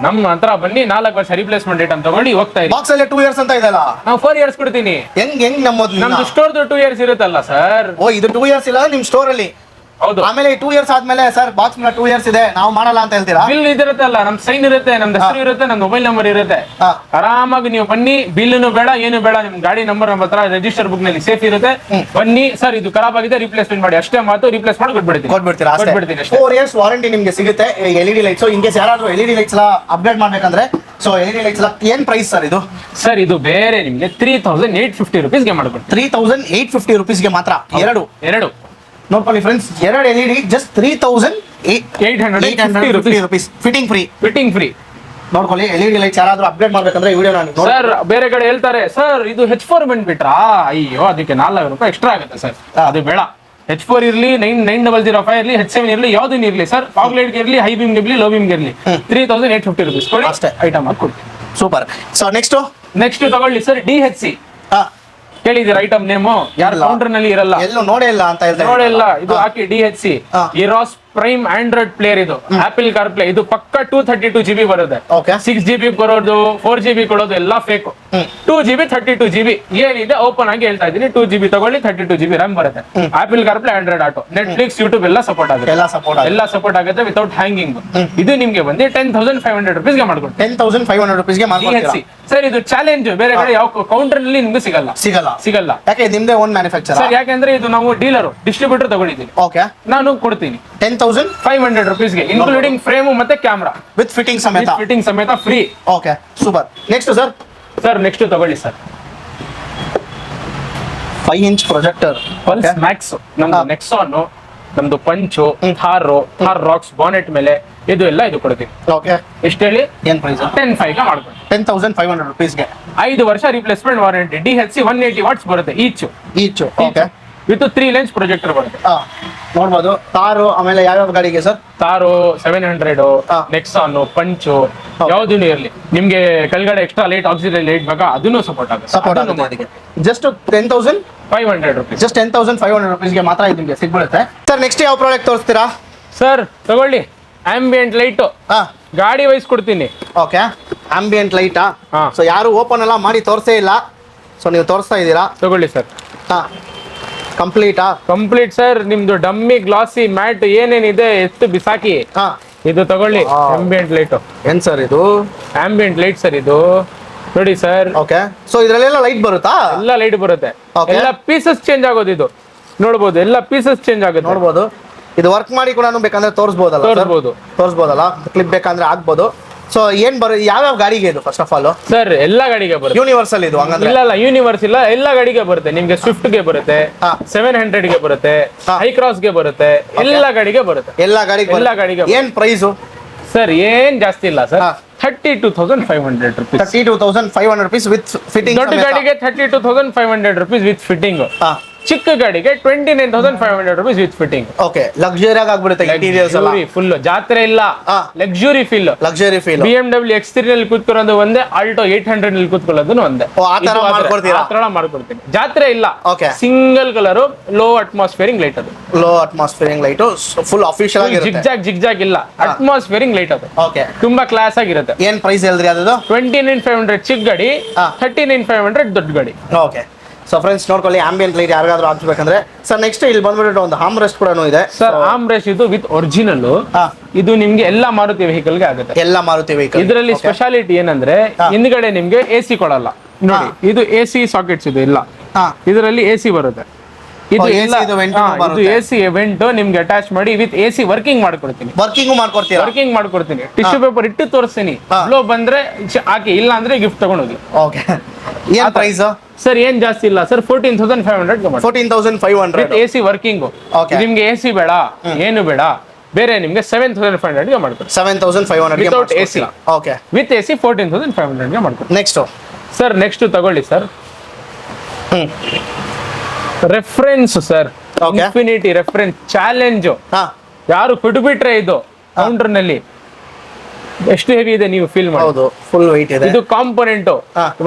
ನಮ್ಮ ಹತ್ರ ಬನ್ನಿ, 4 ವರ್ಷ ರಿಪ್ಲೇಸ್ಮೆಂಟ್ ಐಟಮ್ ತಗೊಂಡು ಹೋಗ್ತಾ ಇದ್ದೀವಿ. ಬಾಕ್ಸ್ ಅಲ್ಲಿ 2 years ಅಂತ ಇದೆಲ್ಲ. ನಾವು 4 years ಕೊಡ್ತೀನಿ. ಹೆಂಗ್ ನಮ್ದು ಸ್ಟೋರ್ದು 2 years ಇರುತ್ತಲ್ಲ ಸರ್. ಓ, ಇದು 2 years ಇಲ್ಲ ನಿಮ್ ಸ್ಟೋರ್ ಅಲ್ಲಿ? ಹೌದು. ಆಮೇಲೆ 2 years ಆದ್ಮೇಲೆ ಸರ್ ಬಾಕ್ಸ್ ಮೇಲೆ 2 years ಇದೆ, ನಾವು ಮಾಡಲ್ಲ ಅಂತ ಹೇಳ್ತೀರಾ? ಬಿಲ್ ಇದಿರುತ್ತಲ್ಲ, ನಮ್ ಸೈನ್ ಇರುತ್ತೆ, ನಮ್ದು ಹೆಸರು ಇರುತ್ತೆ, ನಮ್ ಮೊಬೈಲ್ ನಂಬರ್ ಇರುತ್ತೆ. ಆರಾಮಾಗಿ ನೀವು ಬನ್ನಿ, ಬಿಲ್ನು ಬೇಡ, ಏನು ಬೇಡ. ನಿಮ್ ಗಾಡಿ ನಂಬರ್ ನಮ್ಮ ಹತ್ರ ರಿಜಿಸ್ಟರ್ ಬುಕ್ ನಲ್ಲಿ ಸೇಫ್ ಇರುತ್ತೆ. ಬನ್ನಿ ಸರ್, ಇದು ಖರಾಬ್ ಆಗಿದೆ, ರಿಪ್ಲೇಸ್ಮೆಂಟ್ ಮಾಡಿ ಅಷ್ಟೇ ಮಾತು. ರಿಪ್ಲೇಸ್ ಮಾಡಿ ಕೊಟ್ಬಿಡ್ತೀರಾ ಅಷ್ಟೇ. 4 years ವಾರಂಟಿ ನಿಮ್ಗೆ ಸಿಗುತ್ತೆ. LED ಲೈಟ್ಸ್ ಇನ್ ಕೇಸ್ ಯಾರಾದ್ರೂ LED ಲೈಟ್ಸ್ ಎಲ್ಲ ಅಪ್ಗ್ರೇಡ್ ಮಾಡ್ಬೇಕಂದ್ರೆ ಸೊ LED ಲೈಟ್ಸ್ ಎಲ್ಲ ಏನ್ ಪ್ರೈಸ್ ಸರ್ ಇದು? ಸರ್ ಇದು ಬೇರೆ ನಿಮ್ಗೆ 3,850 rupees ಗೆ ಮಾಡ್ಕೊಡ್ತೀನಿ. 3,850 rupees ಗೆ ಮಾತ್ರ. ಎರಡು ನೋಡ್ಕೊಳ್ಳಿ friends, 2 LED just 3,850 rupees. Fitting free. ನೋಡ್ಕೊಳ್ಳಿ, LED ಲೈಟ್ಸ್ ಯಾರಾದ್ರೂ ಅಪ್ಗ್ರೇಡ್ ಮಾಡ್ಬೇಕಂದ್ರೆ ಈ ವಿಡಿಯೋ ನಾನು ಸರ್ ಬೇರೆ ಕಡೆ ಹೇಳ್ತಾರೆ, ಸರ್ ಇದು H4 ಬಂದ್ಬಿಟ್ರಾ, ಅಯ್ಯೋ ಅದಕ್ಕೆ 4,000 ರೂಪಾಯಿ ಎಕ್ಸ್ಟ್ರಾ ಆಗುತ್ತೆ ಸರ್. ಅದು ಬೇಡ. H4 ಇರ್ಲಿ, 9005 ಇರ್ಲಿ, H7 ಇರ್ಲಿ, ಯಾವ್ದನ್ ಇರ್ಲಿ ಸರ್, ಫಾಗ್ ಲೈಟ್ ಇರ್ಲಿ, ಹೈ ಬೀಮ್ ಇರ್ಲಿ, ಲೋ ಬೀಮ್ ಇರ್ಲಿ, 3,850 rupees ಕೊಡಿ ಅಷ್ಟೇ. ಐಟಮ್ ಹಾಕಿ ಕೊಡ್ತೀನಿ. ಸೂಪರ್. ಸೊ ನೆಕ್ಸ್ಟ್ ತಗೊಳ್ಳಿ ಸರ್, DHC. ಕೇಳಿದಿರ ಐಟಮ್ ನೇಮು? ಯಾರು ಕೌಂಟರ್ ನಲ್ಲಿ ಇರಲ್ಲ, ಎಲ್ಲೂ ನೋಡೇ ಇಲ್ಲ ಅಂತ ಹೇಳ್ತಾರೆ. ನೋಡಿಲ್ಲ, ಇದು ಹಾಕಿ DHC ಇರಾಸ್ ಪ್ರೈಮ್ ಆಂಡ್ರಾಯ್ಡ್ ಪ್ಲೇಯರ್. ಇದು ಆಪಲ್ ಕಾರ್ ಪ್ಲೇ. ಇದು ಪಕ್ಕ 232 GB ಬರುತ್ತೆ. 6 GB ಬರೋದು, 4 GB ಕೊಡೋದು ಎಲ್ಲ ಫೇಕ್. 2 GB 32 GB ಏನಿದೆ ಓಪನ್ ಆಗಿ ಹೇಳ್ತಾ ಇದ್ದೀನಿ. 2 GB ತಗೊಳ್ಳಿ, 32 GB RAM ಬರುತ್ತೆ. Apple car play, Android auto, Netflix, YouTube ಎಲ್ಲ ಸಪೋರ್ಟ್ ಆಗುತ್ತೆ. ಎಲ್ಲ ಸಪೋರ್ಟ್ ಆಗುತ್ತೆ ವಿತೌಟ್ ಹ್ಯಾಂಗಿಂಗ್. ಇದು ನಿಮ್ಗೆ ಬಂದು 10,500 rupees ಗೆ ಮಾಡ್ಕೊಡ್ತೀನಿ. 10,500 rupees ಗೆ ಮಾಡ್ಕೊಡ್ತೀರಾ ಸರ್? ಇದು ಚಾಲೆಂಜ್. ಬೇರೆ ಕಡೆ ಯಾವ ಕೌಂಟರ್ ನಲ್ಲಿ ನಿಮ್ಗೆ ಸಿಗಲ್ಲ. ಯಾಕೆ? ನಿಮ್ದೇ ಓನ್ ಮ್ಯಾನುಫ್ಯಾಕ್ಚರ್ ಸರ್. ಯಾಕೆಂದ್ರೆ ಇದು ನಾವು ಡೀಲರ್, ಡಿಸ್ಟ್ರಿಬ್ಯೂಟರ್ ತಗೊಂಡಿದ್ದೀನಿ. ನಾನು ಕೊಡ್ತೀನಿ 10,500 rupees ಗೆ, ಇನ್ಕ್ಲೂಡಿಂಗ್ ಫ್ರೇಮ್ ಮತ್ತೆ ಕ್ಯಾಮ್ರಾ ವಿತ್ ಫಿಟ್ಟಿಂಗ್ ಸಮೇತ free. Okay, super. Next sir next ತಗೊಳ್ಳಿ sir, 5 inch projector. Pulse max ನಮ್ದು ನೆಕ್ಸಾನ್, ನಮ್ದು ಪಂಚು, ಥಾರ್ ರಾಕ್ಸ್ ಬಾನೆಟ್ ಮೇಲೆ ಇದು ಎಲ್ಲ ಇದು ಕೊಡ್ತೀವಿ. ಓಕೆ, ಎಷ್ಟು ಹೇಳಿ? ಏನ್ ಪ್ರೈಸ್? 10,500 ಮಾಡ್ಕೊಂಡು 10,500 rupeesಗೆ 5 ವರ್ಷ ರಿಪ್ಲೇಸ್ಮೆಂಟ್ ವಾರಂಟಿ. DHC 180 ವಾಟ್ಸ್ ಬರುತ್ತೆ each. Okay, with 3 lens projector ಬರುತ್ತೆ. ನೋಡ್ಬೋದು. ತಾರು ಆಮೇಲೆ ಯಾವ್ಯಾವ ಗಾಡಿಗೆ ಸರ್? ತಾರು 700, ಹಾ. ನೆಕ್ಸಾನ್, ಪಂಚು, ಯಾವ್ದೂ ಇರಲಿ. ನಿಮ್ಗೆ ಕೆಳಗಡೆ ಎಕ್ಸ್ಟ್ರಾ ಲೈಟ್, ಆಕ್ಸಿಡರಿ ಲೈಟ್ ಬೇಕಾ ಅದನ್ನು ಸಪೋರ್ಟ್ ಸಪೋರ್ಟ್ ಆಗುತ್ತೆ. ಆಗುತ್ತೆ. Just 10,500 rupees. ಜಸ್ಟ್ 10,500 rupeesಗೆ ಮಾತ್ರ ಇದು ನಿಮಗೆ ಸಿಗ್ಬಿಡುತ್ತೆ ಸರ್. ನೆಕ್ಸ್ಟ್ ಯಾವ ಪ್ರಾಡಕ್ಟ್ ತೋರಿಸ್ತೀರಾ ಸರ್? ತಗೊಳ್ಳಿ, ಆಂಬಿಯಂಟ್ ಲೈಟ್ ಗಾಡಿ ವೈಸ್ ಕೊಡ್ತೀನಿ. ಓಕೆ, ಆಂಬಿಯಂಟ್ ಲೈಟಾ? ಹಾ. ಸೊ ಯಾರು ಓಪನ್ ಎಲ್ಲ ಮಾಡಿ ತೋರಿಸೇ ಇಲ್ಲ, ಸೊ ನೀವು ತೋರಿಸ್ತಾ ಇದ್ದೀರಾ. ತಗೊಳ್ಳಿ ಸರ್. ಹಾ, ಕಂಪ್ಲೀಟಾ? Complete sir. ನಿಮ್ದು ಡಮ್ಮಿ, ಗ್ಲಾಸಿ, ಮ್ಯಾಟ್ ಏನೇನಿದೆ ಎತ್ತು ಬಿಸಾಕಿ ಹಾ, ಇದು ತಗೊಳ್ಳಿ. Wow. Ambient light. ಏನ್ ಸರ್ ಇದು? ಆಂಬಿಯಂಟ್ ಲೈಟ್ ಸರ್ ಇದು. ನೋಡಿ ಸರ್, ಓಕೆ, ಸೊ ಇದ್ರಲ್ಲೆಲ್ಲ ಲೈಟ್ ಬರುತ್ತಾ? ಎಲ್ಲ ಲೈಟ್ ಬರುತ್ತೆ. Okay. ಎಲ್ಲ ಪೀಸಸ್ ಚೇಂಜ್ ಆಗೋದು ಇದು. ನೋಡ್ಬೋದು, ಎಲ್ಲ ಪೀಸಸ್ ಚೇಂಜ್ ಆಗುತ್ತೆ. ನೋಡ್ಬೋದು. ಇದು ವರ್ಕ್ ಮಾಡಿ ಕೂಡ ಬೇಕಂದ್ರೆ ತೋರಿಸ್ಬೋದಲ್ಲ? ತೋರಿಸ್ಬೋದಲ್ಲ, ಕ್ಲಿಪ್ ಬೇಕಂದ್ರೆ ಆಗ್ಬೋದು. ಸೊ ಏನ್ ಯಾವ್ಯಾವ ಗಾಡಿಗೆ ಇದು ಫಸ್ಟ್ ಆಫ್ ಆಲ್? ಸರ್ ಎಲ್ಲ ಗಾಡಿಗೆ ಬರುತ್ತೆ. ಯೂನಿವರ್ಸಲ್ ಇದು ಹಂಗಂದ್ರೆ? ಇಲ್ಲ ಯೂನಿವರ್ಸ್ ಇಲ್ಲ, ಎಲ್ಲ ಗಾಡಿಗೆ ಬರುತ್ತೆ. ನಿಮ್ಗೆ ಸ್ವಿಫ್ಟ್ ಗೆ ಬರುತ್ತೆ, ಹಾ. 700 ಗೆ ಬರುತ್ತೆ, ಹಾ. ಹೈ ಕ್ರಾಸ್ ಗೆ ಬರುತ್ತೆ, ಎಲ್ಲ ಗಾಡಿಗೆ ಬರುತ್ತೆ. ಎಲ್ಲ ಗಾಡಿಗೆ ಎಲ್ಲ ಗಾಡಿಗೆ ಏನ್ ಪ್ರೈಸು? ಸರ್ ಏನ್ ಜಾಸ್ತಿ ಇಲ್ಲ ಸರ್. ಹಾ. 32,500 rupees. 32,500 rupees with fitting. ದೊಡ್ಡ ಗಾಡಿಗೆ 32,500 rupees ವಿತ್ ಫಿಟ್ಟಿಂಗ್. ಚಿಕ್ಕ ಗಾಡಿಗೆ 29,500 rupees with fitting. Okay, luxury ಆಗಿ ಆಗ್ಬಿಡುತ್ತೆ ಇಂಟೀರಿಯರ್ಸ್ ಎಲ್ಲ. ಫುಲ್ ಜಾತ್ರೆ ಇಲ್ಲ, luxury feel. Luxury feel. BMW X3 ನಲ್ಲಿ ಕೂತ್ಕೊಳ್ಳೋದು ಒಂದೇ, ಆಲ್ಟೋ 800 ನಲ್ಲಿ ಕೂತ್ಕೊಳ್ಳೋದು ಒಂದೇ. ಆ ತರ ಮಾಡ್ಕೊಡ್ತೀರಾ? ಆ ತರ ಮಾಡ್ಕೊಡ್ತೀನಿ. ಜಾತ್ರೆ ಇಲ್ಲ. Okay, single colour, low atmosphering light ಅದು. Low atmosphering light, full official ಆಗಿರುತ್ತೆ. ಜಿಗ್ಜಾಗ್ ಇಲ್ಲ, ಅಟ್ಮಾಸ್ಫಿಯರಿಂಗ್ ಲೈಟ್ ಅದು. ಓಕೆ, ತುಂಬಾ ಕ್ಲಾಸ್ ಆಗಿರುತ್ತೆ. ಏನ್ ಪ್ರೈಸ್ ಹೇಳಿದ್ರಿ ಅದು? 29,500 ಚಿಕ್ಕ ಗಾಡಿ, 39,500 ದೊಡ್ಡ ಗಾಡಿ. ಓಕೆ, ಸೊ ಫ್ರೆಂಡ್ಸ್ ನೋಡ್ಕೊಳ್ಳಿ, ಆಂಬಿಯಂಟ್ ಲೈಟ್ ಯಾರಿಗಾದ್ರೂ ಹಾಕ್ಬೇಕಂದ್ರೆ. ಸರ್ ನೆಕ್ಸ್ಟ್ ಇಲ್ಲಿ ಬಂದ್ಬಿಟ್ಟು ಒಂದು ಹಾಮ್ ರೆಸ್ಟ್ ಕೂಡ ಇದೆ ಸರ್. ಆರ್ಮ್ ರೆಸ್ಟ್ ಇದು ವಿತ್ ಒರಿಜಿನಲ್. ಇದು ನಿಮ್ಗೆ ಎಲ್ಲ ಮಾರುತಿ ವೆಹಿಕಲ್ ಗೆ ಆಗುತ್ತೆ. ಎಲ್ಲ ಮಾರುತಿ ವೆಹಿಕಲ್. ಇದರಲ್ಲಿ ಸ್ಪೆಷಾಲಿಟಿ ಏನಂದ್ರೆ ಹಿಂದ್ಗಡೆ ನಿಮ್ಗೆ AC ಕೊಡಲ್ಲ. ನೋಡಿ, ಇದು AC ಸಾಕೆಟ್ಸ್ ಇದು ಇಲ್ಲ. ಇದರಲ್ಲಿ AC ಬರುತ್ತೆ. ಇದು AC ವೆಂಟ್ ನಿಮ್ಗೆ ಅಟ್ಯಾಚ್ ಮಾಡಿ ವಿತ್ AC ವರ್ಕಿಂಗ್ ಮಾಡ್ಕೊಡ್ತೀನಿ. ವರ್ಕಿಂಗ್ ಮಾಡ್ಕೊಡ್ತೀನಿ. ಟಿಶ್ಯೂ ಪೇಪರ್ ಇಟ್ಟು ತೋರಿಸ್ತೀನಿ. ಫ್ಲೋ ಬಂದ್ರೆ ಹಾಕಿ, ಇಲ್ಲ ಅಂದ್ರೆ ಗಿಫ್ಟ್ ತಗೊಂಡೋಗಿ. ಓಕೆ, ಏನ್ ಪ್ರೈಸ್ ಸರ್? ಏನ್ ಜಾಸ್ತಿ ಇಲ್ಲ ಸರ್, 14,500 14,500 ವಿತ್ AC ವರ್ಕಿಂಗ್. ನಿಮ್ಗೆ AC ಬೇಡ, ಏನು ಬೇಡ, ಬೇರೆ ನಿಮ್ಗೆ 7,500 ಗೆ ಮಾಡ್ಕೊಡ್ತೀನಿ. 7,500 without AC. Okay, with AC 14,500 ಗೆ ಮಾಡ್ಕೊಡ್ತೀನಿ. ನೆಕ್ಸ್ಟ್ ಸರ್, ನೆಕ್ಸ್ಟ್ ತಗೊಳ್ಳಿ sir. Reference sir, infinity reference challenge. ಯಾರು ಬಿಟ್ಬಿಟ್ರೆ ಇದು ಕೌಂಟರ್ ನಲ್ಲಿ ಎಷ್ಟು ಹೆವಿ ಇದೆ ನೀವು ಫೀಲ್ ಮಾಡಿ. ಹೌದು, ಫುಲ್ ವೆಯ್ಟ್ ಇದೆ. ಇದು ಕಾಂಪೊನೆಂಟ್.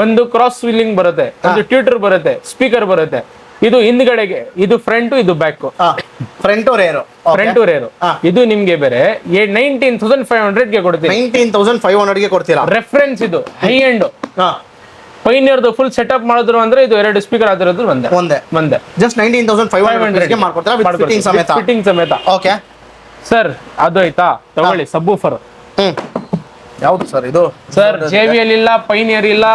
ಒಂದು ಕ್ರಾಸ್ ವೀಲಿಂಗ್ ಬರುತ್ತೆ, ಒಂದು ಟ್ಯೂಟರ್ ಬರುತ್ತೆ, ಸ್ಪೀಕರ್ ಬರುತ್ತೆ. ಇದು ಹಿಂದ್ಗಡೆಗೆ, ಇದು ಫ್ರಂಟ್, ಇದು ಬ್ಯಾಕ್. Front rare. ಇದು ನಿಮ್ಗೆ ಬೇರೆ 19,500 ಗೆ ಕೊಡ್ತೀನಿ. 19,500 ಗೆ ಕೊಡ್ತೀರಾ? ರೆಫರೆನ್ಸ್ ಇದು ಹೈ ಎಂಡ್. ಪೈನಿಯರ್ದು ಫುಲ್ ಸೆಟಪ್ ಮಾಡಿದ್ರು ಅಂದ್ರೆ ಇದು 2 ಸ್ಪೀಕರ್ ಆಗಿರೋದು ಒಂದೇ. ಜಸ್ಟ್ 19,500 ಗೆ ಮಾಡ್ಕೊಡ್ತೀರಾ ವಿತ್ ಫಿಟ್ಟಿಂಗ್ ಸಮೇತ. ಓಕೆ ಸರ್, ಅದು ಆಯ್ತಾ? ತಗೊಳ್ಳಿ ಸಬ್ವೂಫರ್. ಯಾವ್ದು ಸರ್ ಇದು? ಸರ್ JBL ಇಲ್ಲ, ಪೈನಿಯರ್ ಇಲ್ಲ,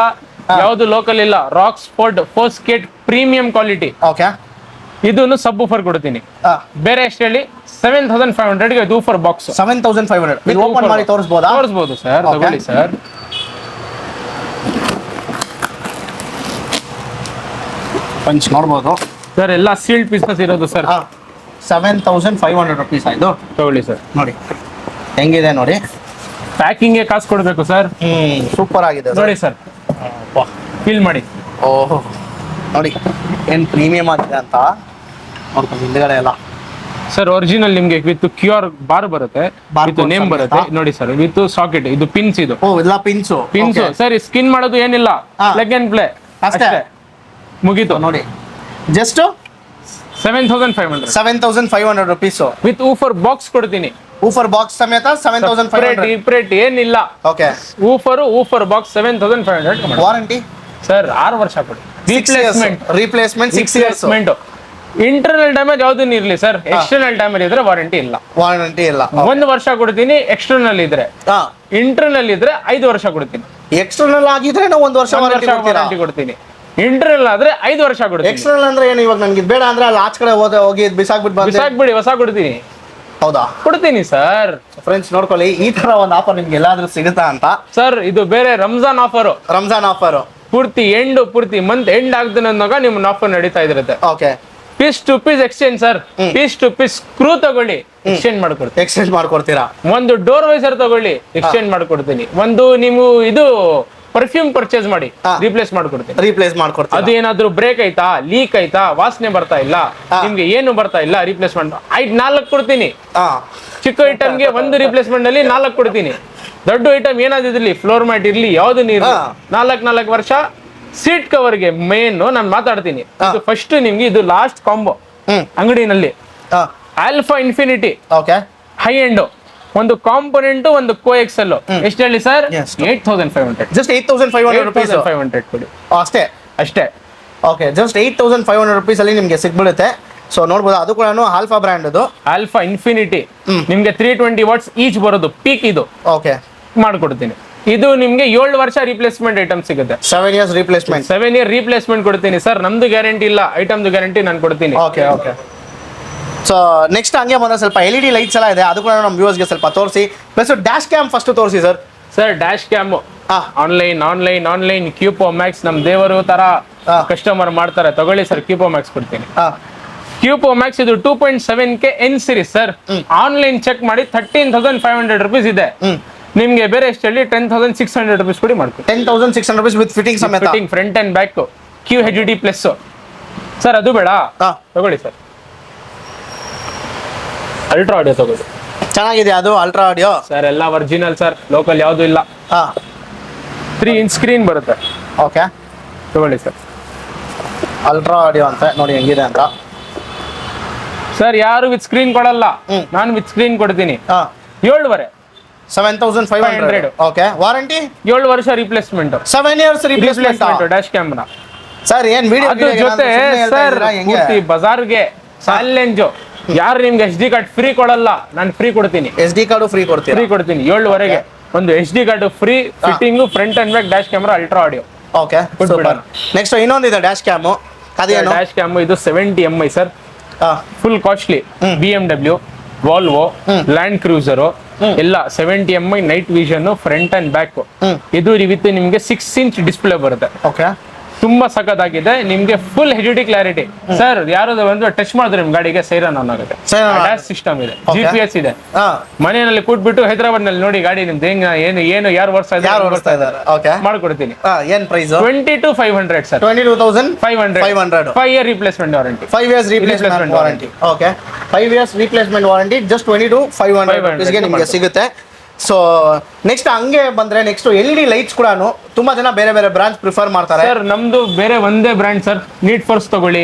ಯಾವ್ದು ಲೋಕಲ್ ಇಲ್ಲ. ರಾಕ್ಸ್ಫೋರ್ಡ್ ಫೋಸ್ಕೇಟ್ ಪ್ರೀಮಿಯಂ ಕ್ವಾಲಿಟಿ. ಓಕೆ, ಇದನ್ನು ಸಬ್ವೂಫರ್ ಕೊಡ್ತೀನಿ. ಬೇರೆ ಎಷ್ಟು ಹೇಳಿ? 7,500 ಗೆ ಊಫರ್ ಬಾಕ್ಸ್. 7,500 ಓಪನ್ ಮಾಡಿ ತೋರಿಸಬಹುದಾ? ತೋರಿಸಬಹುದು ಸರ್. ತಗೊಳ್ಳಿ ಸರ್. ಪಂಚ್ ನೋಡಬಹುದು ಸರ್, ಎಲ್ಲ ಸೀಲ್ಡ್ ಪೀಸಸ್ ಇರೋದು ಸರ್. 7,500 rupees ಆಯ್ತು. ತಗೊಳ್ಳಿ ಸರ್. ನೋಡಿ ಹೆಂಗಿದೆ ನೋಡಿ. ಪ್ಯಾಕಿಂಗ್ ಗೆ ಕಾಸು ಕೊಡ್ಬೇಕು ಸರ್. ಸೂಪರ್ ಆಗಿದೆ ನೋಡಿ ಸರ್, ಫೀಲ್ ಮಾಡಿ. ಓಹೋ, ನೋಡಿ ಏನ್ ಪ್ರೀಮಿಯಂ ಆಗಿದೆ ಅಂತ ನೋಡ್ಕೊಂಡು ಹಿಂದ್ಗಡೆ ಎಲ್ಲ. ಸರ್ ಒರಿಜಿನಲ್ ನಿಮ್ಗೆ ವಿತ್ QR ಬಾರ್ ಬರುತ್ತೆ, ವಿತ್ ನೇಮ್ ಬರುತ್ತೆ. ನೋಡಿ ಸರ್, ವಿತ್ ಸಾಕೆಟ್. ಇದು ಪಿನ್ಸ್. ಇದು ಎಲ್ಲ ಪಿನ್ಸು. ಸರ್ ಸ್ಕಿನ್ ಮಾಡೋದು ಏನಿಲ್ಲ, ಪ್ಲಗ್ ಅಂಡ್ ಪ್ಲೇ ಅಷ್ಟೇ, ಮುಗೀತು. ನೋಡಿ just 7,500 rupees with woofer box ಕೊಡ್ತೀನಿ. ಊಫರ್ ಬಾಕ್ಸ್ ಸಮೇತ 7,500. ಏನಿಲ್ಲ. Okay, woofer box 7,500. Warranty sir 6 ವರ್ಷ ಕೊಡಿ. Replacement 6 years. ಇಂಟರ್ನಲ್ ಡ್ಯಾಮೇಜ್ ಯಾವ್ದನ್ನ ಇರ್ಲಿ ಸರ್, ಎಕ್ಸ್ಟರ್ನಲ್ ಡ್ಯಾಮೇಜ್ ಇದ್ರೆ ವಾರಂಟಿ ಇಲ್ಲ. 1 ವರ್ಷ ಕೊಡ್ತೀನಿ. ಎಕ್ಸ್ಟರ್ನಲ್ ಇದ್ರೆ, ಇಂಟರ್ನಲ್ ಇದ್ರೆ 5 ವರ್ಷ ಕೊಡ್ತೀನಿ. ಎಕ್ಸ್ಟರ್ನಲ್ ಆಗಿದ್ರೆ 1 ವರ್ಷ ವಾರಂಟಿ ಕೊಡ್ತೀನಿ. ಇಂಟರ್ನಲ್ ಆದ್ರೆ 5 ವರ್ಷ ಕೊಡ್ತೀನಿ. ಎಕ್ಸ್ಟರ್ನಲ್ ಅಂದ್ರೆ ಏನು? ಇವಾಗ ನನ್ಗೆ ಬೇಡ ಅಂದ್ರೆ ಅಲ್ಲಿ ಆಚೆ ಕಡೆ ಹೋಗಿ ಬಿಸಾಕ್ಬಿಡಿ, ಹೊಸ ಕೊಡ್ತೀನಿ. ಹೌದಾ? ಕೊಡ್ತೀನಿ ಸರ್. ಫ್ರೆಂಡ್ಸ್ ನೋಡ್ಕೊಳ್ಳಿ, ಈ ತರ ಒಂದು ಆಫರ್ ನಿಮ್ಗೆ ಎಲ್ಲಾದ್ರೂ ಸಿಗುತ್ತಾ ಅಂತ. ಸರ್ ಇದು ಬೇರೆ ರಂಜಾನ್ ಆಫರ್. ಪೂರ್ತಿ ಮಂತ್ ಎಂಡ್ ಆಗ್ತಾನೆ ಅಂದಾಗ ನಿಮ್ಮ ಆಫರ್ ನಡೀತಾ ಇರುತ್ತೆ. Okay, piece to piece exchange sir. Piece to piece screw ತಗೊಳ್ಳಿ, ಎಕ್ಸ್ಚೇಂಜ್ ಮಾಡ್ಕೊಡ್ತೀನಿ. ಎಕ್ಸ್ಚೇಂಜ್ ಮಾಡ್ಕೊಡ್ತೀರಾ? ಒಂದು ಡೋರ್ ವೈಸರ್ ತಗೊಳ್ಳಿ, ಎಕ್ಸ್ಚೇಂಜ್ ಮಾಡ್ಕೊಡ್ತೀನಿ. ಒಂದು ನೀವು ಇದು ಪರ್ಫ್ಯೂಮ್ ಪರ್ಚೇಸ್ ಮಾಡಿ, ರೀಪ್ಲೇಸ್ ಮಾಡ್ಕೊಡ್ತೀನಿ. ರೀಪ್ಲೇಸ್ ಮಾಡ್ಕೊಡ್ತೀನಿ. ಅದು ಏನಾದ್ರು ಬ್ರೇಕ್ ಆಯ್ತಾ, ಲೀಕ್ ಆಯ್ತಾ, ವಾಸನೆ ಬರ್ತಾ ಇಲ್ಲ, ನಿಮ್ಗೆ ಏನು ಬರ್ತಾ ಇಲ್ಲ, ರೀಪ್ಲೇಸ್ಮೆಂಟ್ 4 ಕೊಡ್ತೀನಿ. ಚಿಕ್ಕ ಐಟಮ್ಗೆ ಒಂದು ರಿಪ್ಲೇಸ್ಮೆಂಟ್ ಅಲ್ಲಿ 4 ಕೊಡ್ತೀನಿ. ದೊಡ್ಡ ಐಟಮ್ ಏನಾದಿರ್ಲಿ, ಫ್ಲೋರ್ ಮ್ಯಾಟ್ ಇರ್ಲಿ, ಯಾವ್ದು ನೀರು 4 ವರ್ಷ. ಸೀಟ್ ಕವರ್ಗೆ ಮೇನ್ ನಾನು ಮಾತಾಡ್ತೀನಿ. ಇದು ಫಸ್ಟ್ ನಿಮ್ಗೆ ಇದು ಲಾಸ್ಟ್ ಕಾಂಬೋ ಅಂಗಡಿನಲ್ಲಿ. ಆಲ್ಫಾ ಇನ್ಫಿನಿಟಿ ಹೈ ಎಂಡ್, ಒಂದು ಕಾಂಪೊನೆಂಟ್, ಒಂದು ಕೋ ಎಕ್ಸೆಲ್. ಎಷ್ಟು ಹೇಳಿ ಸರ್? 8500. Just 8500 rupees. 500 ಕೊಡಿ ಅಷ್ಟೇ. ಓಕೆ, ಜಸ್ಟ್ 8500 rupees ಅಲ್ಲಿ ನಿಮ್ಗೆ ಸಿಗ್ಬಿಡುತ್ತೆ. ಸೊ ನೋಡ್ಬೋದು, ಅದು ಕೂಡ ಆಲ್ಫಾ ಬ್ರ್ಯಾಂಡ್. ಅದು ಆಲ್ಫಾ ಇನ್ಫಿನಿಟಿ ನಿಮ್ಗೆ 320 ವಾಟ್ಸ್ ಈಚ್ ಬರೋದು, ಪೀಕ್ ಇದು. ಓಕೆ, ಮಾಡ್ಕೊಡ್ತೀನಿ. ಇದು ನಿಮ್ಗೆ 7 ವರ್ಷ ರಿಪ್ಲೇಸ್ಮೆಂಟ್ ಐಟಮ್ ಸಿಗುತ್ತೆ. 7 years ರಿಪ್ಲೇಸ್ಮೆಂಟ್. 7 year ರಿಪ್ಲೇಸ್ಮೆಂಟ್ ಕೊಡ್ತೀನಿ ಸರ್. ನಮ್ದು ಗ್ಯಾರಂಟಿ ಇಲ್ಲ, ಐಟಮ್ದು ಗ್ಯಾರಂಟಿ ನಾನು ಕೊಡ್ತೀನಿ. ಓಕೆ. ಸೊ ನೆಕ್ಸ್ಟ್ ಹಂಗೆ ಬಂದ್ರೆ ಸ್ವಲ್ಪ LED ಲೈಟ್ಸ್ ಎಲ್ಲ ಇದೆ, ಅದು ಕೂಡ ನಮ್ಮ ವ್ಯೂವರ್ಸ್ಗೆ ಸ್ವಲ್ಪ ತೋರಿಸಿ. ಪ್ಲಸ್ ಡ್ಯಾಶ್ ಕ್ಯಾಮ್ ಫಸ್ಟ್ ತೋರಿಸಿ sir. Sir dash cam online Qubo max ನಮ್ ದೇವರು ತರ ಕಸ್ಟಮರ್ ಮಾಡ್ತಾರೆ. ತಗೊಳ್ಳಿ ಸರ್, ಕ್ಯೂಪೋ ಮ್ಯಾಕ್ಸ್ ಕೊಡ್ತೀನಿ. ಕ್ಯೂಪೋ ಮ್ಯಾಕ್ಸ್ ಇದು 2.7K N series sir. Online check ಮಾಡಿ 13,500 rupees ಇದೆ. ನಿಮ್ಗೆ ಬೇರೆ ಎಷ್ಟು ಹೇಳಿ 10,600 rupees ಕೊಡಿ ಮಾಡ್ತೀನಿ. 10,600 rupees ವಿತ್ ಫಿಟ್ಟಿಂಗ್ ಸಮೇತ. Fitting front and back QHD plus sir. ಅದು ಬೇಡ, ತಗೊಳ್ಳಿ ಸರ್, ಅಲ್ಟ್ರಾ ಆಡಿಯೋ ತಗೊಳ್ಳಿ. ಚೆನ್ನಾಗಿದೆ ಅದು ಅಲ್ಟ್ರಾ ಆಡಿಯೋ ಸರ್. ಎಲ್ಲ ಒರಿಜಿನಲ್ ಸರ್, ಲೋಕಲ್ ಯಾವುದು ಇಲ್ಲ. 3 inch ಸ್ಕ್ರೀನ್ ಬರುತ್ತೆ. ಓಕೆ, ತಗೊಳ್ಳಿ ಸರ್. ಅಲ್ಟ್ರಾ ಆಡಿಯೋ ಅಂತ ನೋಡಿ ಹೆಂಗಿದೆ ಅಂತ. ಸರ್ ಯಾರು ವಿತ್ ಸ್ಕ್ರೀನ್ ಕೊಡಲ್ಲ, ನಾನು ವಿತ್ ಸ್ಕ್ರೀನ್ ಕೊಡ್ತೀನಿ. 7,500. 7,500. ಓಕೆ, ವಾರಂಟಿ 7 ವರ್ಷ replacement. 7 years replacement. Dash camera sir. ಏನ್ ವಿಡಿಯೋ ಅದ್ರ ಜೊತೆ ಸರ್ ಪೂರ್ತಿ ಬಜಾರ್ಗೆ ಚಾಲೆಂಜ್. ಯಾರು ನಿಮ್ಗೆ SD ಕಾರ್ಡ್ ಫ್ರೀ ಕೊಡಲ್ಲ, ನಾನು ಫ್ರೀ ಕೊಡ್ತೀನಿ. SD ಕಾರ್ಡ್ ಫ್ರೀ ಕೊಡ್ತೀನಿ. 7,500 ಒಂದು SD card free, fitting front and back, dash camera, ultra audio. Okay, super. Next ಇನ್ನೊಂದಿದೆ ಡ್ಯಾಶ್ ಕ್ಯಾಮ್. ಅದೇನು? ಡ್ಯಾಶ್ ಕ್ಯಾಮ್ ಇದು 70 MI sir. Full costly. BMW, Volvo, land cruiser ಎಲ್ಲ 70 MI night vision, front and back. ಇದು with ನಿಮ್ಗೆ 6 inch display ಬರುತ್ತೆ. Okay, ತುಂಬಾ ಸಖತ್ತಾಗಿದೆ. ನಿಮ್ಗೆ ಫುಲ್ HD ಕ್ಲಾರಿಟಿ ಸರ್. ಯಾರು ಬಂದು ಟಚ್ ಮಾಡಿದ್ರೆ ನಿಮ್ ಗಾಡಿಗೆ ಸೈರನ್ ಆನ್ ಆಗುತ್ತೆ. ಡ್ಯಾಶ್ ಸಿಸ್ಟಮ್ ಇದೆ, GPS ಇದೆ. ಮನೆಯಲ್ಲಿ ಕೂಟ್ಬಿಟ್ಟು ಹೈದರಾಬಾದ್ ನಲ್ಲಿ ನೋಡಿ ಗಾಡಿ ನಿಮ್ದು ಏನು ಯಾರು ಓಡಿಸ್ತಾ ಇದ್ದಾರೆ ಮಾಡ್ಕೊಡ್ತೀನಿ. ಏನ್ price? 22,500 sir. 22,500. 5 year replacement warranty. 5 years replacement warranty. Okay, 5 years replacement warranty. Just 22,500 rupees ಗೆ ನಿಮ್ಗೆ ಸಿಗುತ್ತೆ. ಸೊ ನೆಕ್ಸ್ಟ್ ಹಂಗೆ ಬಂದ್ರೆ ನೆಕ್ಸ್ಟ್ LED ಲೈಟ್ಸ್ ಕೂಡ ತುಂಬಾ ಜನ ಬೇರೆ ಬೇರೆ ಬ್ರಾಂಚ್ ಪ್ರಿಫರ್ ಮಾಡ್ತಾರೆ. ಸರ್ ನಮ್ದು ಬೇರೆ ಒಂದೇ ಬ್ರ್ಯಾಂಡ್ ಸರ್. ನೀಡ್ ಫೋರ್ಸ್ ತಗೊಳ್ಳಿ,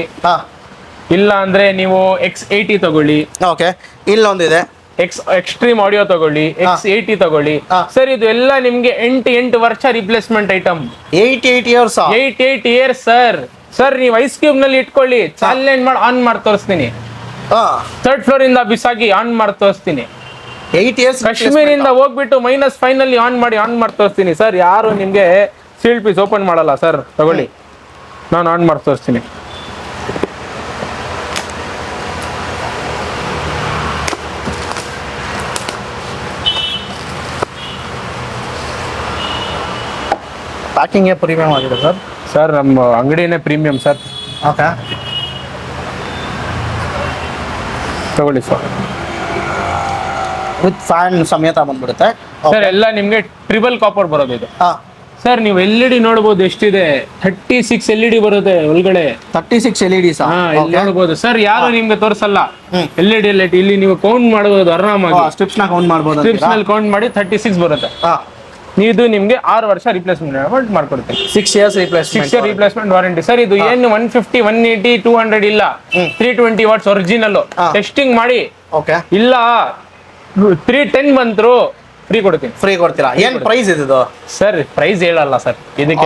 ಇಲ್ಲ ಅಂದ್ರೆ ನೀವು X80 ತಗೊಳ್ಳಿ. ಓಕೆ, ಇಲ್ಲೊಂದಿದೆ ಎಕ್ಸ್ಟ್ರೀಮ್ ಆಡಿಯೋ ತಗೊಳ್ಳಿ, X80 ತಗೊಳ್ಳಿ ಸರ್. ಇದು ಎಲ್ಲ ನಿಮ್ಗೆ 8 ವರ್ಷ replacement item. 8 years. 8 years sir. Sir ನೀವು ಐಸ್ ಕ್ಯೂಬ್ ನಲ್ಲಿ ಇಟ್ಕೊಳ್ಳಿ, ಚಾಲೆಂಜ್ ಮಾಡಿ ಆನ್ ಮಾಡಿ ತೋರಿಸ್ತೀನಿ. 3rd floor ಇಂದ ಬಿಸಾಗಿ ಆನ್ ಮಾಡಿ ತೋರಿಸ್ತೀನಿ. 8 years. ಕಾಶ್ಮೀರಿಂದ ಹೋಗ್ಬಿಟ್ಟು -5 ನಲ್ಲಿ ಆನ್ ಮಾಡಿ ತೋರಿಸ್ತೀನಿ ಸರ್. ಯಾರು ನಿಮ್ಗೆ ಸೀಲ್ಡ್ ಪೀಸ್ ಓಪನ್ ಮಾಡಲ್ಲ ಸರ್. ತಗೊಳ್ಳಿ, ನಾನು ಆನ್ ಮಾಡಿ ತೋರಿಸ್ತೀನಿ. ಪ್ಯಾಕಿಂಗ್ ಪ್ರೀಮಿಯಂ ಆಗಿದೆ ಸರ್. ಸರ್ ನಮ್ಮ ಅಂಗಡಿನೇ ಪ್ರೀಮಿಯಂ ಸರ್. ಓಕೆ, ತಗೊಳ್ಳಿ ಸರ್. ವಿತ್ ಫ್ಯಾನ್ ಸಮೇತ ಬಂದ್ಬಿಡುತ್ತೆ ಸರ್. ಎಲ್ಲ ನಿಮ್ಗೆ ಟ್ರಿಬಲ್ ಕಾಪರ್ ಬರೋದು ಇದು. ಸರ್ ನೀವು LED ನೋಡಬಹುದು ಎಷ್ಟಿದೆ. 36 LED ಬರುತ್ತೆ ಒಳಗಡೆ. 36 LEDs. ನೋಡಬಹುದು ಸರ್. ಯಾರು ನಿಮ್ಗೆ ತೋರಿಸಲ್ಲ LED ಲೈಟ್. ಇಲ್ಲಿ ನೀವು ಕೌಂಟ್ ಮಾಡಬಹುದು ಆರಾಮಾಗಿ. ಸ್ಟ್ರಿಪ್ಸ್ ನ ಕೌಂಟ್ ಮಾಡಬಹುದು. ಸ್ಟ್ರಿಪ್ಸ್ ನಲ್ಲಿ ಕೌಂಟ್ ಮಾಡಿ 36 ಬರುತ್ತೆ. ಇದು ನಿಮ್ಗೆ 6 ವರ್ಷ ರಿಪ್ಲೇಸ್ಮೆಂಟ್ ಮಾಡ್ಕೊಡ್ತೀನಿ. 6 years ರಿಪ್ಲೇಸ್ಮೆಂಟ್ ವಾರಂಟಿ ಸರ್. ಇದು ಏನು 150, 180, 200 ಇಲ್ಲ. 320 ವಾಟ್ಸ್ ಒರಿಜಿನಲ್ ಟೆಸ್ಟಿಂಗ್ ಮಾಡಿ. ಓಕೆ, ಇಲ್ಲ 310 ಬಂದ್ರು ಫ್ರೀ ಕೊಡ್ತೀನಿ. ಫ್ರೀ ಕೊಡ್ತೀರಾ? ಏನ್ ಪ್ರೈಸ್ ಇದು ಸರ್? ಪ್ರೈಸ್ ಹೇಳಲ್ಲ ಸರ್. ಇದಕ್ಕೆ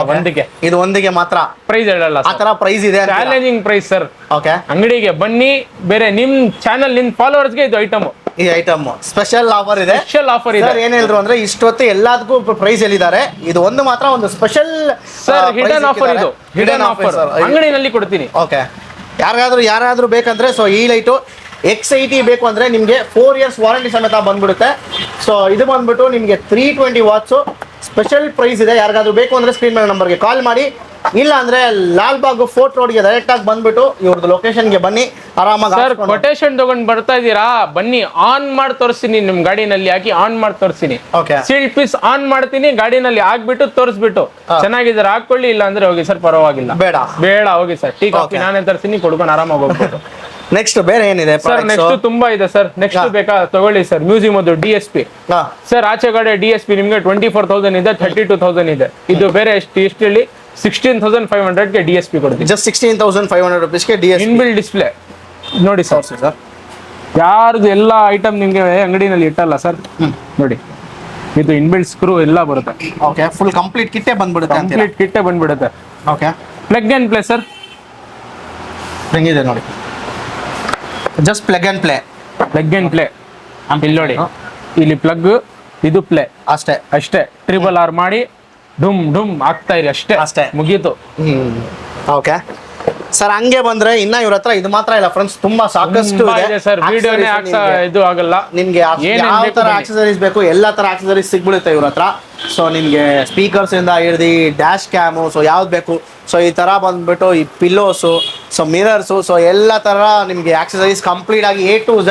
ಒಂದಿಗೆ ಮಾತ್ರ ಪ್ರೈಸ್ ಹೇಳಲ್ಲ. ಆ ತರ ಪ್ರೈಸ್ ಇದೆ, ಚಾಲೆಂಜಿಂಗ್ ಪ್ರೈಸ್ ಸರ್. ಓಕೆ, ಅಂಗಡಿಗೆ ಬನ್ನಿ. ಬೇರೆ ನಿಮ್ ಚಾನಲ್ ನಿಮ್ ಫಾಲೋವರ್ಸ್ಗೆ ಇದು ಐಟಮ್. ಈ ಐಟಮ್ ಸ್ಪೆಷಲ್ ಆಫರ್ ಇದೆ. ಸರ್ ಏನ್ ಹೇಳಿದ್ರು ಅಂದ್ರೆ ಇಷ್ಟೊತ್ತು ಎಲ್ಲದಕ್ಕೂ ಪ್ರೈಸ್ ಹೇಳಿದ್ದಾರೆ. ಇದು ಒಂದು ಮಾತ್ರ ಒಂದು ಸ್ಪೆಷಲ್ ಸರ್ ಹಿಡನ್ ಆಫರ್. ಇದು ಹಿಡನ್ ಆಫರ್ ಅಂಗಡಿನಲ್ಲಿ ಕೊಡ್ತೀನಿ. ಓಕೆ, ಯಾರಾದ್ರೂ ಬೇಕಂದ್ರೆ ಸೊ ಈ ಲೈಟು X80 ಬೇಕು ಅಂದ್ರೆ ನಿಮ್ಗೆ 4 years ವಾರಂಟಿ ಸಮೇತ ಬಂದ್ಬಿಡುತ್ತೆ. ಸೊ ಇದು ಬಂದ್ಬಿಟ್ಟು ನಿಮ್ಗೆ 320 ವಾಟ್ಸ್ ಸ್ಪೆಷಲ್ ಪ್ರೈಸ್ ಇದೆ. ಯಾರಿಗಾದ್ರೂ ಬೇಕು ಅಂದ್ರೆ ಸ್ಕ್ರೀನ್ ಮೇಲೆ ನಂಬರ್ಗೆ ಕಾಲ್ ಮಾಡಿ, ಇಲ್ಲ ಅಂದ್ರೆ ಲಾಲ್ಬಾಗ್ ಫೋರ್ಟ್ ರೋಡ್ಗೆ ಡೈರೆಕ್ಟ್ ಆಗಿ ಬಂದ್ಬಿಟ್ಟು ಇವ್ರದ್ದು ಲೊಕೇಶನ್ಗೆ ಬನ್ನಿ, ಆರಾಮಾಗಿ ಸರ್ ಕೊಟೇಶನ್ ತಗೊಂಡ್ ಬರ್ತಾ ಇದೀರಾ, ಬನ್ನಿ ಆನ್ ಮಾಡಿ ತೋರಿಸ್ತೀನಿ, ನಿಮ್ ಗಾಡಿನಲ್ಲಿ ಹಾಕಿ ಆನ್ ಮಾಡಿ ತೋರಿಸ್ತೀನಿ. ಓಕೆ, ಸೀಲ್ಡ್ ಪೀಸ್ ಆನ್ ಮಾಡ್ತೀನಿ, ಗಾಡಿನಲ್ಲಿ ಹಾಕ್ಬಿಟ್ಟು ತೋರಿಸ್ಬಿಟ್ಟು ಚೆನ್ನಾಗಿದ್ರೆ ಹಾಕೊಳ್ಳಿ, ಇಲ್ಲ ಅಂದ್ರೆ ಹೋಗಿ ಸರ್ ಪರವಾಗಿಲ್ಲ, ಬೇಡ ಹೋಗಿ ಸರ್, ಟೀ ಕಾಫಿ ನಾನೇ ತರ್ತೀನಿ, ಕೊಡ್ಕೊಂಡು ಆರಾಮಾಗಿ ಹೋಗ್ಬೋದು. ನೆಕ್ಸ್ಟ್ ಬೇರೆ ಏನಿದೆ ಸರ್? ನೆಕ್ಸ್ಟ್ ತುಂಬಾ ಇದೆ ಸರ್. ನೆಕ್ಸ್ಟ್ ಬೇಕಾ ತಗೊಳ್ಳಿ ಸರ್, ಮ್ಯೂಸಿಯಂ ಅದು DSP ಸರ್. ಆಚೆ ಕಡೆ DSP ನಿಮ್ಗೆ 24,000 ಇದೆ, 32,000 ಇದೆ. ಇದು ಬೇರೆ ಎಷ್ಟು ಹೇಳಿ 16,500 ಗೆ DSP ಕೊಡ್ತೀವಿ. Just 16,500 rupees DSP inbuilt display ನೋಡಿ ಸರ್. ಯಾರ್ದು ಎಲ್ಲ ಐಟಮ್ ನಿಮ್ಗೆ ಅಂಗಡಿನಲ್ಲಿ ಇಟ್ಟಲ್ಲ ಸರ್. ನೋಡಿ ಇದು ಇನ್ಬಿಲ್ಟ್ ಸ್ಕ್ರೂ ಎಲ್ಲ ಬರುತ್ತೆ. ಓಕೆ, ಫುಲ್ ಕಂಪ್ಲೀಟ್ ಕಿಟ್ಟೆ ಬಂದ್ಬಿಡುತ್ತೆ. ಕಂಪ್ಲೀಟ್ ಕಿಟ್ಟೆ ಬಂದ್ಬಿಡುತ್ತೆ. Okay, plug and play sir. ಹೆಂಗಿದೆ ನೋಡಿ, just plug and play. Plug and play ಇಲ್ಲಿ ನೋಡಿ, ಇಲ್ಲಿ ಪ್ಲಗ್, ಇದು ಪ್ಲೇ, ಅಷ್ಟೇ. ಟ್ರಿಬಲ್ ಆರ್ ಮಾಡಿ ಡುಮ್ ಡುಮ್ ಆಗ್ತಾ ಇರಿ, ಅಷ್ಟೇ ಮುಗೀತು. ಓಕೆ ಸರ್, ಹಂಗೆ ಬಂದ್ರೆ ಇನ್ನ ಇವ್ರ ಹತ್ರ ಇದು ಮಾತ್ರ ಇಲ್ಲ ಫ್ರೆಂಡ್ಸ್, ತುಂಬಾ ಸಾಕಷ್ಟು ಇದೆ ಸರ್. ವಿಡಿಯೋನೇ ಇದು ಆಗಲ್ಲ ನಿಮ್ಗೆ. ಯಾವ ತರ ಆಕ್ಸೆಸರೀಸ್ ಬೇಕು ಎಲ್ಲಾ ತರ ಆಕ್ಸೆಸರೀಸ್ ಸಿಗ್ಬಿಡುತ್ತೆ ಇವ್ರ ಹತ್ರ. ಸೊ ನಿಮ್ಗೆ ಸ್ಪೀಕರ್ಸ್ ಇಂದ ಹಿಡ್ದು ಡ್ಯಾಶ್ ಕ್ಯಾಮು, ಸೊ ಯಾವ್ದು ಬೇಕು, ಸೊ ಈ ತರ ಬಂದ್ಬಿಟ್ಟು ಈ ಪಿಲ್ಲೋಸು, ಸೊ ಮಿರರ್ಸು, ಸೊ ಎಲ್ಲ ತರ ನಿಮ್ಗೆ ಆಕ್ಸೆಸರೀಸ್ ಕಂಪ್ಲೀಟ್ ಆಗಿ A to Z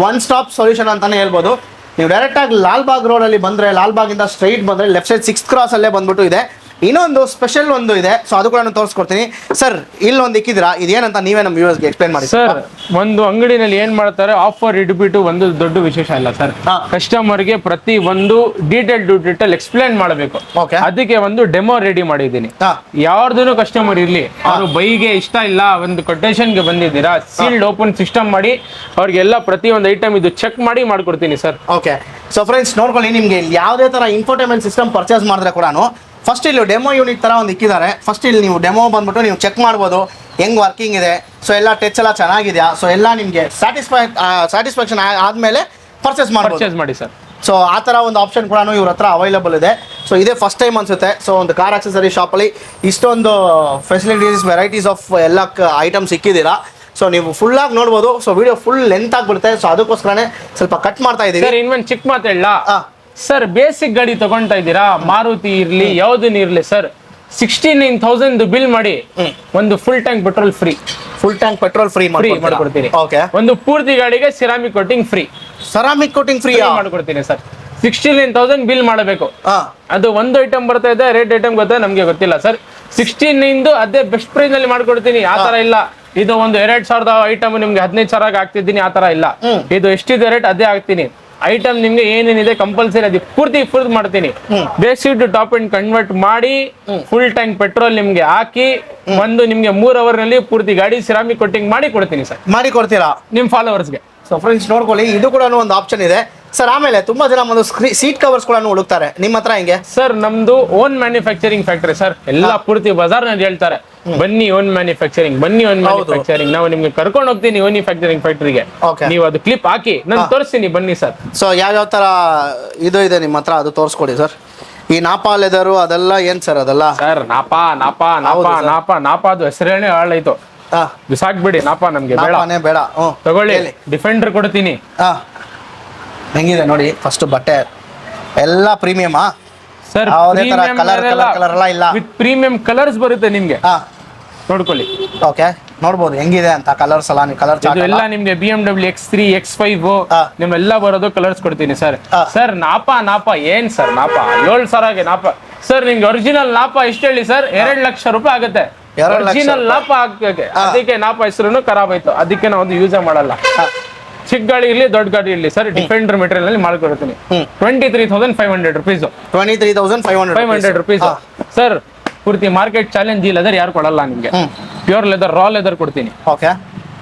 one stop solution ಅಂತಾನೆ ಹೇಳ್ಬೋದು. ನೀವು ಡೈರೆಕ್ಟ್ ಆಗಿ ಲಾಲ್ಬಾಗ್ ರೋಡ್ ಅಲ್ಲಿ ಬಂದ್ರೆ, ಲಾಲ್ಬಾಗ್ ಇಂದ ಸ್ಟ್ರೈಟ್ ಬಂದ್ರೆ ಲೆಫ್ಟ್ ಸೈಡ್ 6th ಕ್ರಾಸ್ ಅಲ್ಲೇ ಬಂದ್ಬಿಟ್ಟು ಇದೆ. ಇನ್ನೊಂದು ಸ್ಪೆಷಲ್ ಒಂದು ಇದೆ, ಸೊ ಅದು ಕೂಡ ನಾನು ತೋರಿಸ್ಕೊಡ್ತೀನಿ ಸರ್. ಇಲ್ಲೊಂದು ಇಕ್ಕಿದ್ದೀರಾ, ಇದೇನಂತ ನೀವೇ ನಮ್ಮ ವ್ಯೂವರ್ಸ್ಗೆ ಎಕ್ಸ್ಪ್ಲೈನ್ ಮಾಡಿ ಸರ್. ಒಂದು ಅಂಗಡಿನಲ್ಲಿ ಏನ್ ಮಾಡ್ತಾರೆ, ಆಫರ್ ಇಟ್ಬಿಟ್ಟು ಒಂದು ದೊಡ್ಡ ವಿಶೇಷ ಇಲ್ಲ ಸರ್. ಕಸ್ಟಮರ್ಗೆ ಪ್ರತಿ ಒಂದು ಡೀಟೇಲ್ ಎಕ್ಸ್ಪ್ಲೈನ್ ಮಾಡಬೇಕು. ಅದಕ್ಕೆ ಒಂದು ಡೆಮೋ ರೆಡಿ ಮಾಡಿದ್ದೀನಿ. ಯಾರ್ದು ಕಸ್ಟಮರ್ ಇರ್ಲಿ, ಅವರು ಬೈಗೆ ಇಷ್ಟ ಇಲ್ಲ, ಒಂದು ಕೊಟೇಶನ್ಗೆ ಬಂದಿದ್ದೀರಾ, ಸೀಲ್ಡ್ ಓಪನ್ ಸಿಸ್ಟಮ್ ಮಾಡಿ ಅವ್ರಿಗೆಲ್ಲ ಪ್ರತಿ ಒಂದು ಐಟಮ್ ಇದು ಚೆಕ್ ಮಾಡಿ ಮಾಡ್ಕೊಡ್ತೀನಿ ಸರ್. ಓಕೆ, ಸೊ ಫ್ರೆಂಡ್ಸ್ ನೋಡ್ಕೊಳ್ಳಿ, ನಿಮ್ಗೆ ಯಾವುದೇ ತರ ಇನ್ಫೋಟೈನ್ಮೆಂಟ್ ಸಿಸ್ಟಮ್ ಪರ್ಚೇಸ್ ಮಾಡಿದ್ರೆ ಕೂಡ ಫಸ್ಟ್ ಇಲ್ಲಿ ಡೆಮೋ ಯೂನಿಟ್ ತರ ಒಂದು ಇಕ್ಕಿದ್ದಾರೆ. ಫಸ್ಟ್ ಇಲ್ಲಿ ನೀವು ಡೆಮೋ ಬಂದ್ಬಿಟ್ಟು ನೀವು ಚೆಕ್ ಮಾಡ್ಬೋದು ಹೆಂಗ್ ವರ್ಕಿಂಗ್ ಇದೆ, ಸೊ ಎಲ್ಲ ಟಚ್ ಎಲ್ಲ ಚೆನ್ನಾಗಿದೆಯಾ, ಸೊ ಎಲ್ಲ ನಿಮಗೆ ಸ್ಯಾಟಿಸ್ಫ್ಯಾಕ್ಷನ್ ಆದ್ಮೇಲೆ ಪರ್ಚೇಸ್ ಮಾಡಿ ಸರ್. ಸೊ ಆ ಥರ ಒಂದು ಆಪ್ಷನ್ ಕೂಡ ಇವ್ರ ಹತ್ರ ಅವೈಲೇಬಲ್ ಇದೆ. ಸೊ ಇದೇ ಫಸ್ಟ್ ಟೈಮ್ ಅನ್ಸುತ್ತೆ. ಸೊ ಒಂದು ಕಾರ್ ಆಕ್ಸೆಸರಿ ಶಾಪಲ್ಲಿ ಇಷ್ಟೊಂದು ಫೆಸಿಲಿಟೀಸ್, ವೆರೈಟೀಸ್ ಆಫ್ ಎಲ್ಲ ಐಟಮ್ಸ್ ಸಿಕ್ಕಿದ್ದೀರಾ. ಸೊ ನೀವು ಫುಲ್ ಆಗಿ ನೋಡ್ಬೋದು. ಸೊ ವಿಡಿಯೋ ಫುಲ್ ಲೆಂತ್ ಆಗ್ಬಿಡುತ್ತೆ, ಸೊ ಅದಕ್ಕೋಸ್ಕರನೇ ಸ್ವಲ್ಪ ಕಟ್ ಮಾಡ್ತಾ ಇದೀವಿ. ಸರ್ ಇನ್ನೊಂದು ಚಿಕ್ಕ ಮಾತು ಹೇಳ ಸರ್, ಬೇಸಿಕ್ ಗಾಡಿ ತಗೊಂತಾ ಇದ್ದೀರಾ, ಮಾರುತಿ ಇರ್ಲಿ ಯಾವ್ದನ್ ಇರ್ಲಿ ಸರ್, 69,000 ಬಿಲ್ ಮಾಡಿ ಒಂದು full tank petrol free. Full tank petrol free ಮಾಡ್ಕೊಡ್ತೀನಿ. ಓಕೆ, ಒಂದು ಪೂರ್ತಿ ಗಾಡಿಗೆ ceramic coating free. Ceramic coating free ಮಾಡ್ಕೊಡ್ತೀನಿ ಸರ್. 69,000 ಬಿಲ್ ಮಾಡಬೇಕು. ಅದು ಒಂದು ಐಟಮ್ ಬರ್ತಾ ಇದೆ, ರೇಟ್ ಐಟಮ್ ಗೊತ್ತಾ ನಮ್ಗೆ ಗೊತ್ತಿಲ್ಲ ಸರ್. 69 ಅದೇ ಬೆಸ್ಟ್ ಪ್ರೈಸ್ ನಲ್ಲಿ ಮಾಡ್ಕೊಡ್ತೀನಿ. ಆ ತರ ಇಲ್ಲ, ಇದು ಒಂದು 2,000 ಐಟಮ್ ನಿಮ್ಗೆ 15,000 ಆಗ್ತಿದ್ದೀನಿ, ಆ ತರ ಇಲ್ಲ. ಇದು ಎಷ್ಟಿದೆ ರೇಟ್ ಅದೇ ಆಗ್ತೀನಿ. ಐಟಮ್ ನಿಮ್ಗೆ ಏನೇನಿದೆ ಕಂಪಲ್ಸರಿ ಅದು ಪೂರ್ತಿ ಮಾಡ್ತೀನಿ. Basic to top and convert ಮಾಡಿ ಫುಲ್ ಟ್ಯಾಂಕ್ ಪೆಟ್ರೋಲ್ ನಿಮ್ಗೆ ಹಾಕಿ ಒಂದು ನಿಮ್ಗೆ 3 ಅವರ್ ನಲ್ಲಿ ಪೂರ್ತಿ ಗಾಡಿ ಸಿರಾಮಿಕ್ ಕೋಟಿಂಗ್ ಮಾಡಿ ಕೊಡ್ತೀನಿ ಸರ್. ಮಾಡಿ ಕೊಡ್ತೀರಾ ನಿಮ್ ಫಾಲೋವರ್ಸ್ಗೆ. ಸೊ ಫ್ರೆಂಡ್ಸ್ ನೋಡ್ಕೊಳ್ಳಿ, ಇದು ಕೂಡ ಒಂದು ಆಪ್ಷನ್ ಇದೆ ಸರ್. ಆಮೇಲೆ ತುಂಬಾ ಜನ ಒಂದು ಸೀಟ್ ಕವರ್ಸ್ ಕೂಡ ಹುಡುಕ್ತಾರೆ, ನಿಮ್ಮ ಹತ್ರ ಹೆಂಗೆ ಸರ್? ನಮ್ದು ಓನ್ ಮ್ಯಾನುಫ್ಯಾಕ್ಚರಿಂಗ್ ಫ್ಯಾಕ್ಟರಿ ಸರ್. ಎಲ್ಲ ಪೂರ್ತಿ ಬಜಾರ್ ನಲ್ಲಿ ಹೇಳ್ತಾರೆ, ಬನ್ನಿ ಓನ್ ಮ್ಯಾನುಫ್ಯಾಕ್ಚರಿಂಗ್, ಬನ್ನಿ ಓನ್ ಮ್ಯಾನುಫ್ಯಾಕ್ಚರಿಂಗ್. ನಾವು ನಿಮ್ಗೆ ಕರ್ಕೊಂಡು ಹೋಗ್ತೀನಿ ಓನ್ ಮ್ಯಾನುಫ್ಯಾಕ್ಚರಿಂಗ್ ಫ್ಯಾಕ್ಟರಿಗೆ. ನೀವು ಅದು ಕ್ಲಿಪ್ ಹಾಕಿ ನಾನು ತೋರಿಸ್ತೀನಿ, ಬನ್ನಿ ಸರ್. ಸೊ ಯಾವ್ಯಾವ ತರ ಇದು ಇದೆ ನಿಮ್ಮ ಹತ್ರ ಅದು ತೋರಿಸ್ಕೊಡಿ ಸರ್. ಈ ನಾಪಾ ಲೆದರು ಅದೆಲ್ಲ ಏನ್ ಸರ್? ಅದೆಲ್ಲ ಸರ್ ನಾಪಾ ಅದು ಹೆಸರೇನೆ ಹಾಳಾಯ್ತು, ಬಿಸಾಕ್ಬಿಡಿ. ನಾಪಾ ನಮ್ಗೆ ಬೇಡ. ತಗೊಳ್ಳಿ, ಡಿಫೆಂಡರ್ ಕೊಡ್ತೀನಿ. ಹೆಂಗಿದೆ ನೋಡಿ, ಫಸ್ಟ್ ಬಟ್ಟೆ ಎಲ್ಲ ಪ್ರೀಮಿಯಮಾ ಸರ್? ಕಲರ್ ಎಲ್ಲ ಇಲ್ಲ, ವಿತ್ ಪ್ರೀಮಿಯಂ ಕಲರ್ಸ್ ಬರುತ್ತೆ ನಿಮ್ಗೆ, ನೋಡ್ಕೊಳ್ಳಿ. ಓಕೆ, ನೋಡ್ಬೋದು ಹೆಂಗಿದೆ ಅಂತ ಕಲರ್ಸ್ ಎಲ್ಲ. ನೀವು ಕಲರ್ ಎಲ್ಲ ನಿಮ್ಗೆ BMW X3 X5 ನಿಮ್ಮೆಲ್ಲ ಬರೋದು ಕಲರ್ಸ್ ಕೊಡ್ತೀನಿ ಸರ್. ಸರ್ ನಾಪಾ ಏನ್ ಸರ್? ನಾಪಾ 7,000ಗೆ ನಾಪಾ ಸರ್. ನಿಮ್ಗೆ ಒರಿಜಿನಲ್ ನಾಪಾ ಎಷ್ಟು ಹೇಳಿ ಸರ್? 2 ಲಕ್ಷ ರೂಪಾಯಿ ಆಗುತ್ತೆ ಒರಿಜಿನಲ್ ನಾಪಾ ಹಾಕಕ್ಕೆ. ಅದಕ್ಕೆ ನಾಪಾ ಹೆಸರು ಖರಾಬ್ ಆಯ್ತು, ಅದಕ್ಕೆ ನಾವು ಅದು ಯೂಸ್ ಮಾಡಲ್ಲ. ಚಿಕ್ಕ ಗಾಡಿ ಇರ್ಲಿ ದೊಡ್ಡ ಗಾಡಿ ಇರ್ಲಿ ಸರ್, ಡಿಫೆಂಡರ್ ಮೆಟೀರಿಯಲ್ ನಲ್ಲಿ ಮಾಡ್ಕೊಡ್ತೀನಿ. 23,500 rupees. 23,500 rupees sir. ಪೂರ್ತಿ ಮಾರ್ಕೆಟ್ ಚಾಲೆಂಜ್. ಈ ಲೆದರ್ ಯಾರು ಕೊಡಲ್ಲ ನಿಮ್ಗೆ. ಪ್ಯೂರ್ ಲೆದರ್, ರಾ ಲೆದರ್ ಕೊಡ್ತೀನಿ. Okay,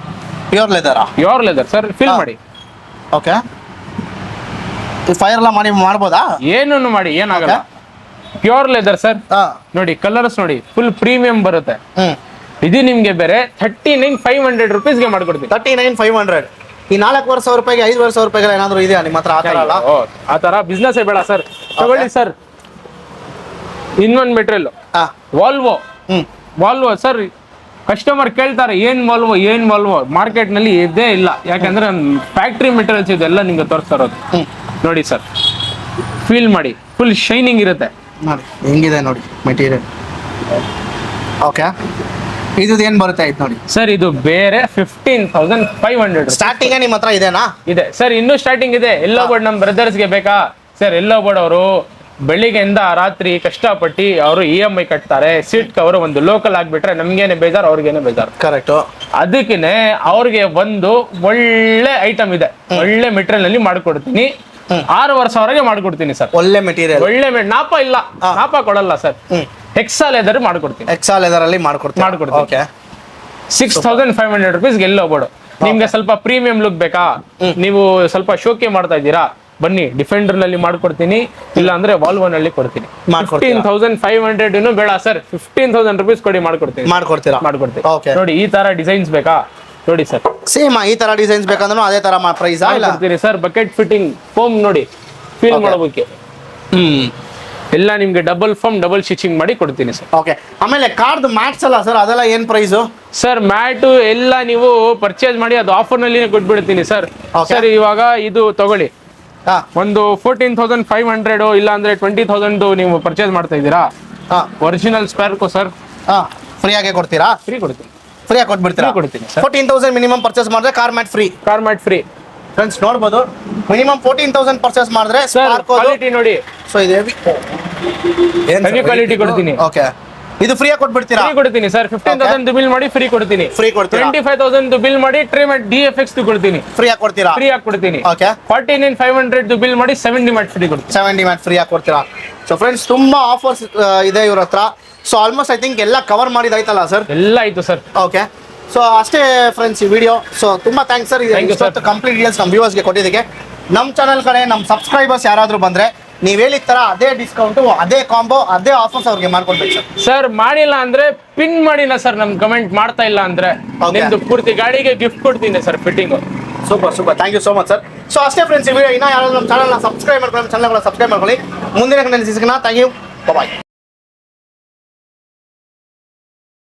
pure leather sir. Fill ಮಾಡಿ. ಓಕೆ, ಫೈರ್ ಎಲ್ಲ ಮಾಡ್ಬೋದಾ? ಏನನ್ನು ಮಾಡಿ, ಏನಾಗಲ್ಲ. Pure leather sir. ನೋಡಿ ಕಲರ್ಸ್ ನೋಡಿ, ಫುಲ್ ಪ್ರೀಮಿಯಂ ಬರುತ್ತೆ. ಇದು ನಿಮ್ಗೆ ಬೇರೆ 39,500 rupeesಗೆ ಮಾಡ್ಕೊಡ್ತೀನಿ. 39,500. ಈ 4,000 ರೂಪಾಯಿಗೆ 5,000 ರೂಪಾಯಿಗೆ ಏನಾದ್ರು ಇದೆಯಾ ನಿಮ್ಮ ಹತ್ರ? ಆ ತರ ಬಿಸ್ನೆಸ್ ಬೇಡ ಸರ್. ತಗೊಳ್ಳಿ ಸರ್. ಇನ್ನೊಂದು ಮೆಟೀರಿಯಲ್ ವಾಲ್ವೋ ಸರ್. ಕಸ್ಟಮರ್ ಕೇಳ್ತಾರೆ ಏನ್ ವಾಲ್ವೋ ಮಾರ್ಕೆಟ್ ನಲ್ಲಿ ಇದೇ ಇಲ್ಲ, ಯಾಕಂದ್ರೆ ಫ್ಯಾಕ್ಟ್ರಿ ಮೆಟೀರಿಯಲ್ಸ್ ಇದೆಲ್ಲ ನಿಮ್ಗೆ ತೋರಿಸ್ತಾ ಇರೋದು. ನೋಡಿ ಸರ್, ಫೀಲ್ ಮಾಡಿ, ಫುಲ್ ಶೈನಿಂಗ್ ಇರುತ್ತೆ. ನೋಡಿ ಹೆಂಗಿದೆ ನೋಡಿ ಮೆಟೀರಿಯಲ್. ಓಕೆ, ಇದು ಏನು ಬರುತ್ತೆ ಇದು ನೋಡಿ ಸರ್. ಇದು ಬೇರೆ 15,500 ಸ್ಟಾರ್ಟಿಂಗ್ ನಿಮ್ಮ ಹತ್ರ ಇದೆನಾ? ಇದೆ ಸರ್, ಇನ್ನೂ ಸ್ಟಾರ್ಟಿಂಗ್ ಇದೆ. ಎಲ್ಲೋ ಬೋರ್ಡ್ ನಮ್ಮ ಬ್ರದರ್ಸ್ಗೆ ಬೇಕಾ ಸರ್? ಎಲ್ಲೋ ಬೋರ್ಡ್ ಅವರು ಬೆಳಿಗ್ಗೆಯಿಂದ ರಾತ್ರಿ ಕಷ್ಟಪಟ್ಟು ಅವರು EMI ಕಟ್ತಾರೆ. ಸೀಟ್ ಕವರ್ ಒಂದು ಲೋಕಲ್ ಆಗ್ಬಿಟ್ರೆ ನಮ್ಗೇನೆ ಬೇಜಾರು, ಅವ್ರಿಗೇನೆ ಬೇಜಾರು. ಕರೆಕ್ಟ್. ಅದಕ್ಕೇನೆ ಅವ್ರಿಗೆ ಒಂದು ಒಳ್ಳೆ ಐಟಮ್ ಇದೆ, ಒಳ್ಳೆ ಮೆಟೀರಿಯಲ್ ನಲ್ಲಿ ಮಾಡ್ಕೊಡ್ತೀನಿ. 6,500 ಮಾಡ್ಕೊಡ್ತೀನಿ ಸರ್. ಒಳ್ಳೆ ಮೆಟೀರಿಯಲ್, ಒಳ್ಳೆ ನಾಪ ಇಲ್ಲ, ನಾಪ ಕೊಡಲ್ಲ ಸರ್. ಹೆಕ್ಸಾ ಲೆದರ್ ಮಾಡ್ಕೊಡ್ತೀನಿ. ಎಕ್ಸಾ ಲೆದರ್ ಅಲ್ಲಿ ಮಾಡ್ಕೊಡ್ತೀನಿ. ಓಕೆ, 6,500 rupees ಎಲ್ಲೋ ಬೋರ್ಡ್. ನಿಮ್ಗೆ ಸ್ವಲ್ಪ ಪ್ರೀಮಿಯಂ ಲುಕ್ ಬೇಕಾ, ನೀವು ಸ್ವಲ್ಪ ಶೋಕಿ ಮಾಡ್ತಾ ಇದ್ದೀರಾ, ಬನ್ನಿ ಡಿಫೆಂಡರ್ ನಲ್ಲಿ ಮಾಡ್ಕೊಡ್ತೀನಿ, ಇಲ್ಲ ಅಂದ್ರೆ ವಾಲ್ವೋ ನಲ್ಲಿ ಕೊಡ್ತೀನಿ. 15,500 ಬೇಡ ಸರ್, 15,000 rupees ಕೊಡಿ ಮಾಡ್ಕೊಡ್ತೀನಿ. ಮಾಡ್ಕೊಡ್ತೀನಿ. ನೋಡಿ ಈ ತರ ಡಿಸೈನ್ಸ್ ಬೇಕಾ ನೋಡಿ ಸರ್. ಸೇಮ್ ಈ ತರ ಡಿಸೈನ್ಸ್ ಬೇಕಂದ್ರೂ ಅದೇ ತರ ಪ್ರೈಸ್ ಕೊಡ್ತೀನಿ ಸರ್. ಬಕೆಟ್ ಫಿಟ್ಟಿಂಗ್ ಫೋಮ್ ನೋಡಿ ಫೀಲ್ ಮಾಡೋದಕ್ಕೆ ಎಲ್ಲ ನಿಮ್ಗೆ ಡಬಲ್ ಫೋಮ್ ಡಬಲ್ ಸ್ಟಿಚಿಂಗ್ ಮಾಡಿ ಕೊಡ್ತೀನಿ ಸರ್. ಓಕೆ, ಆಮೇಲೆ ಕಾರ್ಡ್ ಮ್ಯಾಟ್ಸ್ ಅಲ್ಲ ಸರ್, ಅದೆಲ್ಲ ಏನ್ ಪ್ರೈಸ್ ಸರ್? ಮ್ಯಾಟು ಎಲ್ಲ ನೀವು ಪರ್ಚೇಸ್ ಮಾಡಿ ಅದು ಆಫರ್ ನಲ್ಲಿ ಕೊಟ್ಬಿಡ್ತೀನಿ ಸರ್. ಸರ್ ಇವಾಗ ಇದು ತಗೊಳ್ಳಿ, ಒಂದು 14,500 ಇಲ್ಲ ಅಂದ್ರೆ 20,000 ನೀವು ಪರ್ಚೇಸ್ ಮಾಡ್ತಾ ಇದ್ದೀರಾ, ಒರಿಜಿನಲ್ ಸ್ಪೇರ್ಕೋ ಸರ್ ಫ್ರೀ ಆಗಿ ಕೊಡ್ತೀರಾ? ಫ್ರೀ ಕೊಡ್ತೀನಿ. ಫ್ರೀ ಆಗಿ ಕೊಟ್ಬಿಡ್ತೀರಾ? ಕೊಡ್ತೀನಿ ಸರ್. 14,000 ಮಿನಿಮಮ್ ಪರ್ಚೇಸ್ ಮಾಡಿದ್ರೆ car mat free. Car mat free friends ನೋಡ್ಬೋದು, ಮಿನಿಮಮ್ 14,000 ಪರ್ಚೇಸ್ ಮಾಡಿದ್ರೆ ಕ್ವಾಲಿಟಿ ನೋಡಿ. ಸೊ ಇದು ಹೆವಿ ಕ್ವಾಲಿಟಿ ಕೊಡ್ತೀನಿ. ಓಕೆ, ಇದು ಫ್ರೀ ಆಗಿ ಕೊಟ್ಬಿಡ್ತೀರಾ? ಫ್ರೀ ಕೊಡ್ತೀನಿ ಸರ್. 15,000 ಬಿಲ್ ಮಾಡಿ ಫ್ರೀ ಕೊಡ್ತೀನಿ. ಫ್ರೀ ಕೊಡ್ತೀರಾ? 25,000 ಬಿಲ್ ಮಾಡಿ ಟ್ರೇ ಮ್ಯಾಟ್ DFX ಕೊಡ್ತೀನಿ. ಫ್ರೀ ಆಗಿ ಕೊಡ್ತೀರಾ? ಫ್ರೀ ಆಗಿ ಕೊಡ್ತೀನಿ. ಓಕೆ, 49,500 ಬಿಲ್ ಮಾಡಿ 70 ಮ್ಯಾಟ್ ಫ್ರೀ ಕೊಡ್ತೀನಿ. 70 ಮ್ಯಾಟ್ ಫ್ರೀ ಆಗಿ ಕೊಡ್ತೀರಾ? ಸೊ ಫ್ರೆಂಡ್ಸ್ ತುಂಬಾ ಆಫರ್ಸ್ ಇದೆ ಇವ್ರ ಹತ್ರ. ಸೊ ಆಲ್ಮೋಸ್ಟ್ ಐ ಥಿಂಕ್ ಎಲ್ಲ ಕವರ್ ಮಾಡಿದಾಯ್ತಲ್ಲ ಸರ್? ಎಲ್ಲ ಆಯ್ತು ಸರ್. ಓಕೆ, ಸೊ ಅಷ್ಟೇ ಫ್ರೆಂಡ್ಸ್ ಈ ವಿಡಿಯೋ. ಸೊ ತುಂಬಾ ಥ್ಯಾಂಕ್ಸ್ ಸರ್, ಇಷ್ಟೊತ್ತು ಕಂಪ್ಲೀಟ್ ಡೀಟೇಲ್ಸ್ ನಮ್ಮ ವ್ಯೂವರ್ಸ್ಗೆ ಕೊಟ್ಟಿದ್ದಕ್ಕೆ. ನಮ್ಮ ಚಾನಲ್ ಕಡೆ ನಮ್ಮ ಸಬ್ಸ್ಕ್ರೈಬರ್ಸ್ ಯಾರಾದರೂ ಬಂದ್ರೆ ನೀವು ಹೇಳಿದ ತರ ಅದೇ ಡಿಸ್ಕೌಂಟು, ಅದೇ ಕಾಂಬೋ, ಅದೇ ಆಫರ್ಸ್ ಅವ್ರಿಗೆ ಮಾಡ್ಕೊಡ್ಬೇಕು ಸರ್. ಸರ್ ಮಾಡಿಲ್ಲ ಅಂದ್ರೆ ಪಿನ್ ಮಾಡಿಲ್ಲ ಸರ್, ನಮ್ ಕಮೆಂಟ್ ಮಾಡ್ತಾ ಇಲ್ಲ ಅಂದ್ರೆ ನಿಮ್ದು ಪೂರ್ತಿ ಗಾಡಿಗೆ ಗಿಫ್ಟ್ ಕೊಡ್ತೀನಿ sir fitting. Super super, thank you so much sir. So ಅಷ್ಟೇ ಫ್ರೆಂಡ್ಸ್ ಈ ವಿಡಿಯೋ. ಇನ್ನ ಯಾರಾದ್ರೂ ನಮ್ಮ ಚಾನಲ್ನ ಸಬ್ಸ್ಕ್ರೈಬ್ ಮಾಡ್ಕೊಳ್ಳಿ, ನಮ್ಮ ಚಾನಲ್ನ ಸಬ್ಸ್ಕ್ರೈಬ್ ಮಾಡ್ಕೊಳ್ಳಿ. ಮುಂದಿನ ಕಡೆ ಸಿಗೋಣ. Thank you, bye.